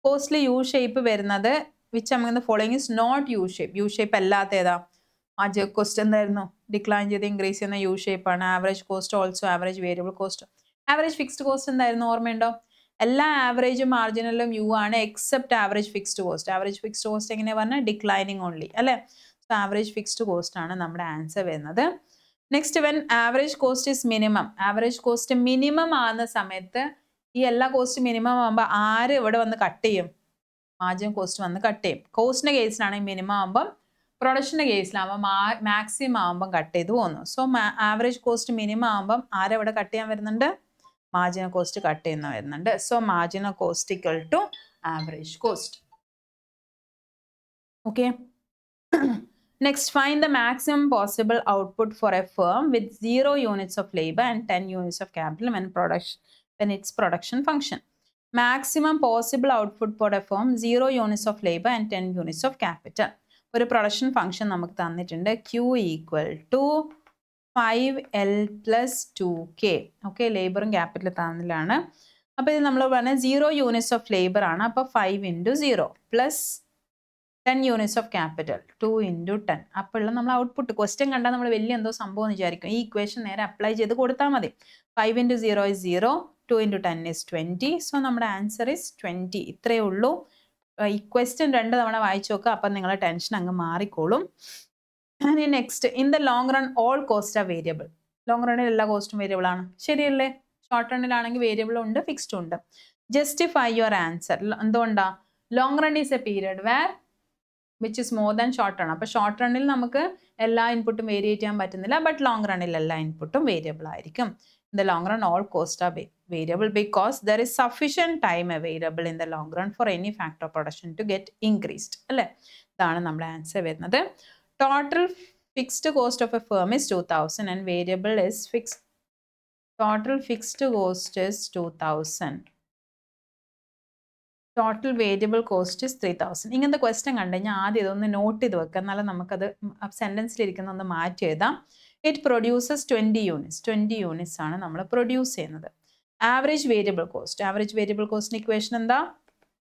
കോസ്റ്റിൽ U ഷേപ്പ് വരുന്നത് which among the following is not U shape. U shape അല്ലാത്ത ഏതാ? ആദ്യ കോസ്റ്റ് എന്തായിരുന്നു? ഡിക്ലൈൻ ചെയ്ത് ഇൻക്രീസ് ചെയ്യുന്ന U ഷേപ്പാണ്. Average cost also average variable cost. Average fixed cost എന്തായിരുന്നു? ഓർമ്മയുണ്ടോ? എല്ലാ ആവറേജും മാർജിനലും U ആണ് except average fixed cost. Average fixed cost എങ്ങനെയാണ് പറഞ്ഞാൽ ഡിക്ലൈനിങ് ഓൺലി അല്ലേ. സോ ആവറേജ് ഫിക്സ്ഡ് കോസ്റ്റ് ആണ് നമ്മുടെ ആൻസർ വരുന്നത്. Next, when average cost is minimum. Average cost minimum ആകുന്ന സമയത്ത് ഈ എല്ലാ കോസ്റ്റ് മിനിമം ആകുമ്പോൾ ആര് ഇവിടെ വന്ന് കട്ട് ചെയ്യും? മാർജിൻ കോസ്റ്റ് വന്ന് കട്ട് ചെയ്യും. കോസ്റ്റിന്റെ കേസിലാണെങ്കിൽ മിനിമം ആകുമ്പം, പ്രൊഡക്ഷൻ്റെ കേസിലാകുമ്പോൾ മാക്സിമം ആകുമ്പം കട്ട് ചെയ്ത് പോകുന്നു. സോ ആവറേജ് കോസ്റ്റ് മിനിമം ആകുമ്പം ആരെവിടെ കട്ട് ചെയ്യാൻ വരുന്നുണ്ട്? മാർജിനൽ കോസ്റ്റ് കട്ട് ചെയ്യുന്ന വരുന്നുണ്ട്. So marginal cost equal to average cost. Okay, next, find the maximum possible output for a firm with 0 units of labour and 10 units of capital when its production function. Maximum possible output for a firm 0 units of labor and 10 units of capital. ഒരു production function നമുക്ക് തന്നിട്ടുണ്ട്. Q equal to 5L + 2K. Okay, ലേബറും capital തന്നിലാണ്. അപ്പോൾ ഇത് നമ്മൾ പറഞ്ഞാൽ 0 units of labour ആണ്. അപ്പോൾ 5 × 0 പ്ലസ് 10 യൂണിറ്റ്സ് ഓഫ് ക്യാപിറ്റൽ 2 × 10. അപ്പോൾ ഉള്ള നമ്മൾ ഔട്ട്പുട്ട് ക്വസ്റ്റ്യൻ കണ്ടാൽ നമ്മൾ വലിയ എന്തോ സംഭവം എന്ന് വിചാരിക്കും. ഈ ഇക്വേഷൻ നേരെ അപ്ലൈ ചെയ്ത് കൊടുത്താൽ മതി. 5 × 0 is 0, 2 × 10 is 20. സോ നമ്മുടെ ആൻസർ is 20. ഇത്രയേ ഉള്ളൂ. ഈ ക്വസ്റ്റ്യൻ 2 തവണ വായിച്ചു നോക്കുക, അപ്പം നിങ്ങളുടെ ടെൻഷൻ അങ്ങ് മാറിക്കോളും. Next, in the long run all cost are variable. Long റണ്ണിൽ എല്ലാ കോസ്റ്റും വേരിയബിൾ ആണ്, ശരിയല്ലേ? ഷോർട്ട് റണ്ണിലാണെങ്കിൽ വേരിയബിളും ഉണ്ട് ഫിക്സ്ഡും ഉണ്ട്. Justify your answer. എന്തുകൊണ്ടാ? Long run is a period where which is more than short run. അപ്പോൾ ഷോർട്ട് റണ്ണിൽ നമുക്ക് എല്ലാ ഇൻപുട്ടും വേരിയേറ്റ് ചെയ്യാൻ പറ്റുന്നില്ല, ബട്ട് ലോങ് റണ്ണിൽ എല്ലാ ഇൻപുട്ടും വേരിയബിൾ ആയിരിക്കും. In the long run all cost are variable because there is sufficient time available in the long run for any factor of production to get increased അല്ലേ. ഇതാണ് നമ്മുടെ ആൻസർ വരുന്നത്. Total fixed cost of a firm is 2000 and variable is fixed. Total fixed cost is 2000. Total variable cost is 3000. ഇങ്ങനത്തെ question കണ്ടു കഴിഞ്ഞാൽ ആദ്യം ഇതൊന്ന് not ചെയ്ത് വെക്കുക, എന്നാലും നമുക്കത് സെൻറ്റൻസിലിരിക്കുന്ന ഒന്ന് മാറ്റി എഴുതാം. It produces 20 units. 20 യൂണിറ്റ്സ് ആണ് നമ്മൾ പ്രൊഡ്യൂസ് ചെയ്യുന്നത്. Average variable cost. Average variable കോസ്റ്റിൻ്റെ ഇക്വേഷൻ എന്താ?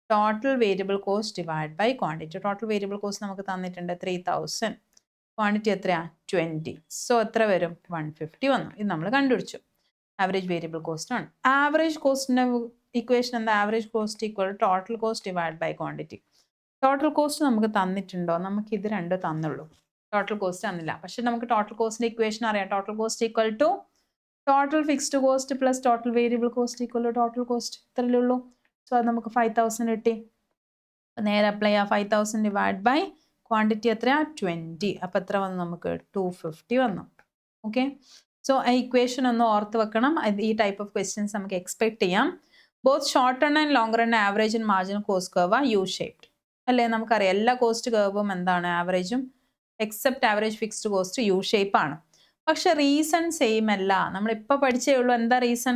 Total variable cost divide by quantity. Total variable cost നമുക്ക് തന്നിട്ടുണ്ട് 3000. ക്വാണ്ടിറ്റി എത്രയാ? 20. സോ എത്ര വരും? 150 വന്നു. ഇത് നമ്മൾ കണ്ടുപിടിച്ചു. ആവറേജ് വേരിയബിൾ കോസ്റ്റ് ആണ്. ആവറേജ് കോസ്റ്റിൻ്റെ ഇക്വേഷൻ എന്താ? Average cost equal total cost divide by quantity. Total cost നമുക്ക് തന്നിട്ടുണ്ടോ? നമുക്ക് ഇത് രണ്ടും തന്നുള്ളൂ, ടോട്ടൽ കോസ്റ്റ് തന്നില്ല. പക്ഷെ നമുക്ക് ടോട്ടൽ കോസ്റ്റിൻ്റെ ഇക്വേഷൻ അറിയാം. Total cost equal to total fixed cost plus total variable cost equal to total cost. ഇത്രയല്ലേ ഉള്ളൂ. സോ അത് നമുക്ക് 5000 കിട്ടി. നേരെ അപ്ലൈ ചെയ്യുക. 5000 ഡിവൈഡ് ബൈ ക്വാണ്ടിറ്റി എത്രയാണ് 20. അപ്പോൾ എത്ര വന്നു നമുക്ക് 250 വന്നു. ഓക്കെ, സോ ആ ഇക്വേഷൻ ഒന്ന് ഓർത്ത് വെക്കണം. ഈ ടൈപ്പ് ഓഫ് ക്വസ്റ്റ്യൻസ് നമുക്ക് എക്സ്പെക്ട് ചെയ്യാം. Both short run and long run average and marginal cost curve are U shaped അല്ലേ? നമുക്കറിയാം എല്ലാ കോസ്റ്റ് കർവും എന്താണ്, ആവറേജും except average fixed cost U shape ആണ്. പക്ഷെ റീസൺ സെയിം അല്ല. നമ്മളിപ്പോൾ പഠിച്ചേ ഉള്ളൂ. എന്താ റീസൺ?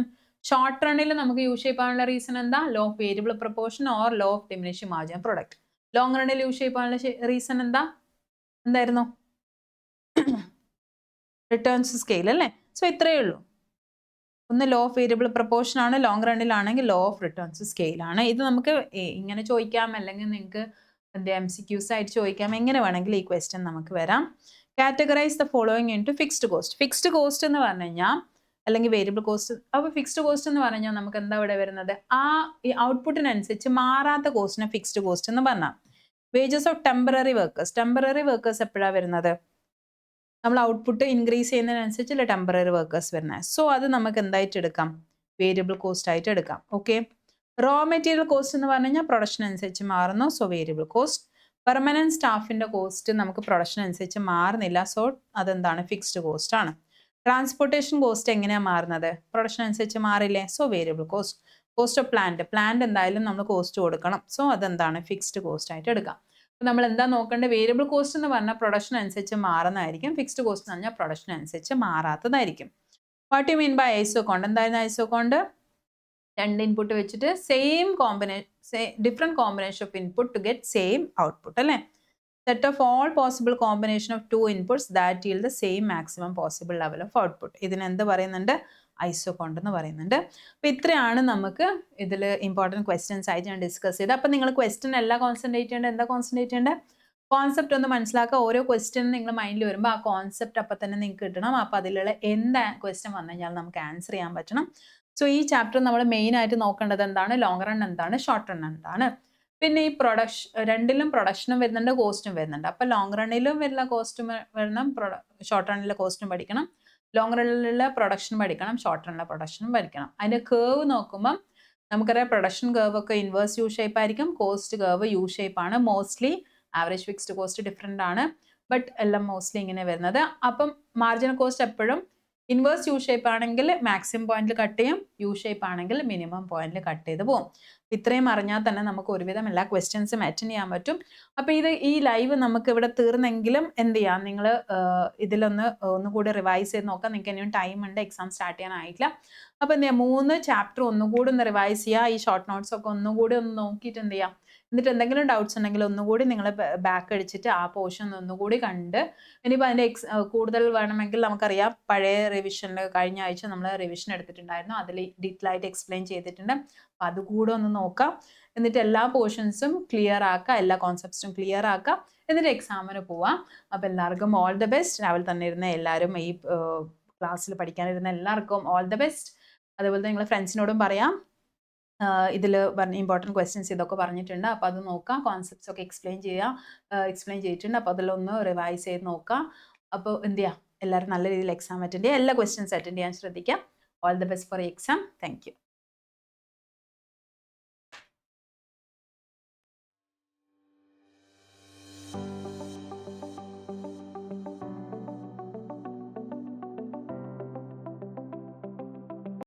ഷോർട്ട് റണ്ണിൽ നമുക്ക് യു ഷേപ്പ് ആണുള്ള റീസൺ എന്താ? Law of variable proportion or law of diminishing margin product. Long റണ്ണിൽ യു ഷേപ്പ് ആണുള്ള റീസൺ എന്തായിരുന്നു? റിട്ടേൺസ് സ്കെയിൽ അല്ലേ? സോ ഇത്രയേ ഉള്ളൂ. ഒന്ന് ലോ ഓഫ് വേരിയബിൾ പ്രൊപ്പോർഷൻ ആണ്, ലോങ് റണ്ണിലാണെങ്കിൽ ലോ ഓഫ് റിട്ടേൺസ് സ്കെയിൽ ആണ്. ഇത് നമുക്ക് ഇങ്ങനെ ചോദിക്കാം, അല്ലെങ്കിൽ നിങ്ങൾക്ക് MCQs ആയിട്ട് ചോദിക്കാം. എങ്ങനെ വേണമെങ്കിൽ ഈ ക്വസ്റ്റ്യൻ നമുക്ക് വരാം. Categorise the following in to fixed cost. Fixed cost എന്ന് പറഞ്ഞു കഴിഞ്ഞാൽ, അല്ലെങ്കിൽ വേരിയബിൾ കോസ്റ്റ്. അപ്പോൾ ഫിക്സ്ഡ് കോസ്റ്റ് എന്ന് പറഞ്ഞാൽ നമുക്ക് എന്താ ഇവിടെ വരുന്നത്? ഈ ഔട്ട്പുട്ടിനനുസരിച്ച് മാറാത്ത കോസ്റ്റിനെ ഫിക്സ്ഡ് കോസ്റ്റ് എന്ന് പറഞ്ഞാൽ. Wages of temporary workers. Temporary workers എപ്പോഴാണ് വരുന്നത്? നമ്മൾ ഔട്ട്പുട്ട് ഇൻക്രീസ് ചെയ്യുന്നതിനനുസരിച്ചല്ലേ ടെമ്പററി വർക്കേഴ്സ് വരുന്നത്. സോ അത് നമുക്ക് എന്തായിട്ട് എടുക്കാം? വേരിയബിൾ കോസ്റ്റ് ആയിട്ട് എടുക്കാം. ഓക്കെ, റോ മെറ്റീരിയൽ കോസ്റ്റ് എന്ന് പറഞ്ഞു കഴിഞ്ഞാൽ പ്രൊഡക്ഷൻ അനുസരിച്ച് മാറുന്നു. So variable cost. പെർമനന്റ് സ്റ്റാഫിന്റെ കോസ്റ്റ് നമുക്ക് പ്രൊഡക്ഷൻ അനുസരിച്ച് മാറുന്നില്ല. സോ അതെന്താണ്? ഫിക്സ്ഡ് കോസ്റ്റ് ആണ്. ട്രാൻസ്പോർട്ടേഷൻ കോസ്റ്റ് എങ്ങനെയാണ് മാറുന്നത്? പ്രൊഡക്ഷൻ അനുസരിച്ച് മാറില്ലേ? So variable cost. Cost of plant എന്തായാലും നമ്മൾ കോസ്റ്റ് കൊടുക്കണം. സോ അതെന്താണ്? ഫിക്സ്ഡ് കോസ്റ്റ് ആയിട്ട് എടുക്കാം. അപ്പോൾ നമ്മൾ എന്താ നോക്കേണ്ടത്? വേരിയബിൾ കോസ്റ്റ് എന്ന് പറഞ്ഞാൽ പ്രൊഡക്ഷൻ അനുസരിച്ച് മാറുന്നതായിരിക്കും. ഫിക്സ്ഡ് കോസ്റ്റ് എന്ന് പറഞ്ഞാൽ പ്രൊഡക്ഷൻ അനുസരിച്ച് മാറാത്തതായിരിക്കും. What you mean by isoquant? എന്തായിരുന്നു ഐസോകോണ്ട്? രണ്ട് ഇൻപുട്ട് വെച്ചിട്ട് different combination of input to get same output അല്ലേ? Set of all possible combination of 2 inputs that yield the same maximum possible level of output. ഇതിന് എന്ത് പറയുന്നുണ്ട്? ഐസോകോണ്ട് എന്ന് പറയുന്നുണ്ട്. അപ്പോൾ ഇത്രയാണ് നമുക്ക് ഇതിൽ ഇമ്പോർട്ടൻറ്റ് ക്വസ്റ്റ്യൻസ് ആയിട്ട് ഞാൻ ഡിസ്കസ് ചെയ്തത്. അപ്പോൾ നിങ്ങൾ ക്വസ്റ്റ്യൻ എല്ലാം കോൺസെൻട്രേറ്റ് ചെയ്യേണ്ടത്. എന്താ കോൺസെൻട്രേറ്റ് ചെയ്യേണ്ടത്? കോൺസെപ്റ്റ് ഒന്ന് മനസ്സിലാക്കുക. ഓരോ ക്വസ്റ്റ്യൻ നിങ്ങൾ മൈൻഡിൽ വരുമ്പോൾ ആ കോൺസെപ്റ്റ് അപ്പം തന്നെ നിങ്ങൾക്ക് കിട്ടണം. അപ്പോൾ അതിലുള്ള എന്ത് ക്വസ്റ്റ്യൻ വന്നു കഴിഞ്ഞാൽ നമുക്ക് ആൻസർ ചെയ്യാൻ പറ്റണം. സോ ഈ ചാപ്റ്റർ നമ്മൾ മെയിൻ ആയിട്ട് നോക്കേണ്ടത് എന്താണ്? ലോങ് റൺ എന്താണ്? ഷോർട്ട് റൺ എന്താണ്? പിന്നെ ഈ രണ്ടിലും പ്രൊഡക്ഷനും വരുന്നുണ്ട്, കോസ്റ്റും വരുന്നുണ്ട്. അപ്പോൾ ലോങ് റണ്ണിലും വരുന്ന കോസ്റ്റും വരണം, ഷോർട്ട് റണ്ണിലെ കോസ്റ്റും പഠിക്കണം. ലോങ് റണ്ണിലുള്ള പ്രൊഡക്ഷൻ പഠിക്കണം, ഷോർട്ട് റണ്ണിലെ പ്രൊഡക്ഷനും പഠിക്കണം. അതിൻ്റെ കേർവ് നോക്കുമ്പം നമുക്കറിയാം പ്രൊഡക്ഷൻ കേർവ് ഒക്കെ ഇൻവേഴ്സ് യു ഷേപ്പ് ആയിരിക്കും. കോസ്റ്റ് കേർവ് യു ഷേപ്പ് ആണ്. Mostly average fixed cost different ആണ്, ബട്ട് എല്ലാം മോസ്റ്റ്ലി ഇങ്ങനെ വരുന്നത്. അപ്പം മാർജിനൽ കോസ്റ്റ് എപ്പോഴും ഇൻവേഴ്സ് യു ഷേപ്പ് ആണെങ്കിൽ മാക്സിമം പോയിന്റിൽ കട്ട് ചെയ്യും, യു ഷേപ്പ് ആണെങ്കിൽ മിനിമം പോയിന്റിൽ കട്ട് ചെയ്ത് പോകും. ഇത്രയും അറിഞ്ഞാൽ തന്നെ നമുക്ക് ഒരുവിധം എല്ലാ ക്വസ്റ്റ്യൻസും അറ്റൻഡ് ചെയ്യാൻ പറ്റും. അപ്പോൾ ഈ ലൈവ് നമുക്ക് ഇവിടെ തീർന്നെങ്കിലും എന്ത് ചെയ്യാം, നിങ്ങൾ ഒന്നുകൂടി റിവൈസ് ചെയ്ത് നോക്കാം. നിങ്ങൾക്ക് ഇനിയും ടൈം ഉണ്ട്, എക്സാം സ്റ്റാർട്ട് ചെയ്യാനായിട്ടില്ല. അപ്പോൾ എന്ത് ചെയ്യാം, 3 ചാപ്റ്റർ ഒന്നുകൂടി ഒന്ന് റിവൈസ് ചെയ്യുക. ഈ ഷോർട്ട് നോട്ട്സ് ഒക്കെ ഒന്നുകൂടി ഒന്ന് നോക്കിയിട്ട് എന്ത് ചെയ്യാം, എന്നിട്ട് എന്തെങ്കിലും ഡൗട്ട്സ് ഉണ്ടെങ്കിൽ ഒന്നുകൂടി നിങ്ങൾ ബാക്ക് അടിച്ചിട്ട് ആ പോർഷൻ ഒന്നുകൂടി കണ്ട്, ഇനിയിപ്പോൾ അതിൻ്റെ കൂടുതൽ വേണമെങ്കിൽ നമുക്കറിയാം പഴയ റിവിഷനിൽ കഴിഞ്ഞ ആഴ്ച നമ്മൾ റിവിഷൻ എടുത്തിട്ടുണ്ടായിരുന്നു, അതിൽ ഡീറ്റെയിൽ ആയിട്ട് എക്സ്പ്ലെയിൻ ചെയ്തിട്ടുണ്ട്. അപ്പോൾ അതുകൂടെ ഒന്ന് നോക്കാം. എന്നിട്ട് എല്ലാ പോർഷൻസും ക്ലിയർ ആക്കുക, എല്ലാ കോൺസെപ്റ്റ്സും ക്ലിയർ ആക്കുക, എന്നിട്ട് എക്സാമിന് പോവാം. അപ്പോൾ എല്ലാവർക്കും ഓൾ ദ ബെസ്റ്റ്. രാവിലെ തന്നെ ഇരുന്ന എല്ലാവരും ഈ ക്ലാസ്സിൽ പഠിക്കാനിരുന്ന എല്ലാവർക്കും ഓൾ ദ ബെസ്റ്റ്. അതുപോലെ തന്നെ നിങ്ങൾ ഫ്രണ്ട്സിനോടും പറയാം. ഇതിൽ ഇമ്പോർട്ടൻറ്റ് ക്വസ്റ്റ്യൻസ് ഇതൊക്കെ പറഞ്ഞിട്ടുണ്ട്. അപ്പോൾ അത് നോക്കാം. കോൺസെപ്റ്റ്സ് ഒക്കെ എക്സ്പ്ലെയിൻ ചെയ്തിട്ടുണ്ട്. അപ്പോൾ അതിലൊന്ന് റിവൈസ് ചെയ്ത് നോക്കാം. അപ്പോൾ എന്ത് ചെയ്യുക, എല്ലാവരും നല്ല രീതിയിൽ എക്സാം അറ്റൻഡ് ചെയ്യുക, എല്ലാ ക്വസ്റ്റ്യൻസ് അറ്റൻഡ് ചെയ്യാൻ ശ്രദ്ധിക്കാം. All the best for exam. Thank you.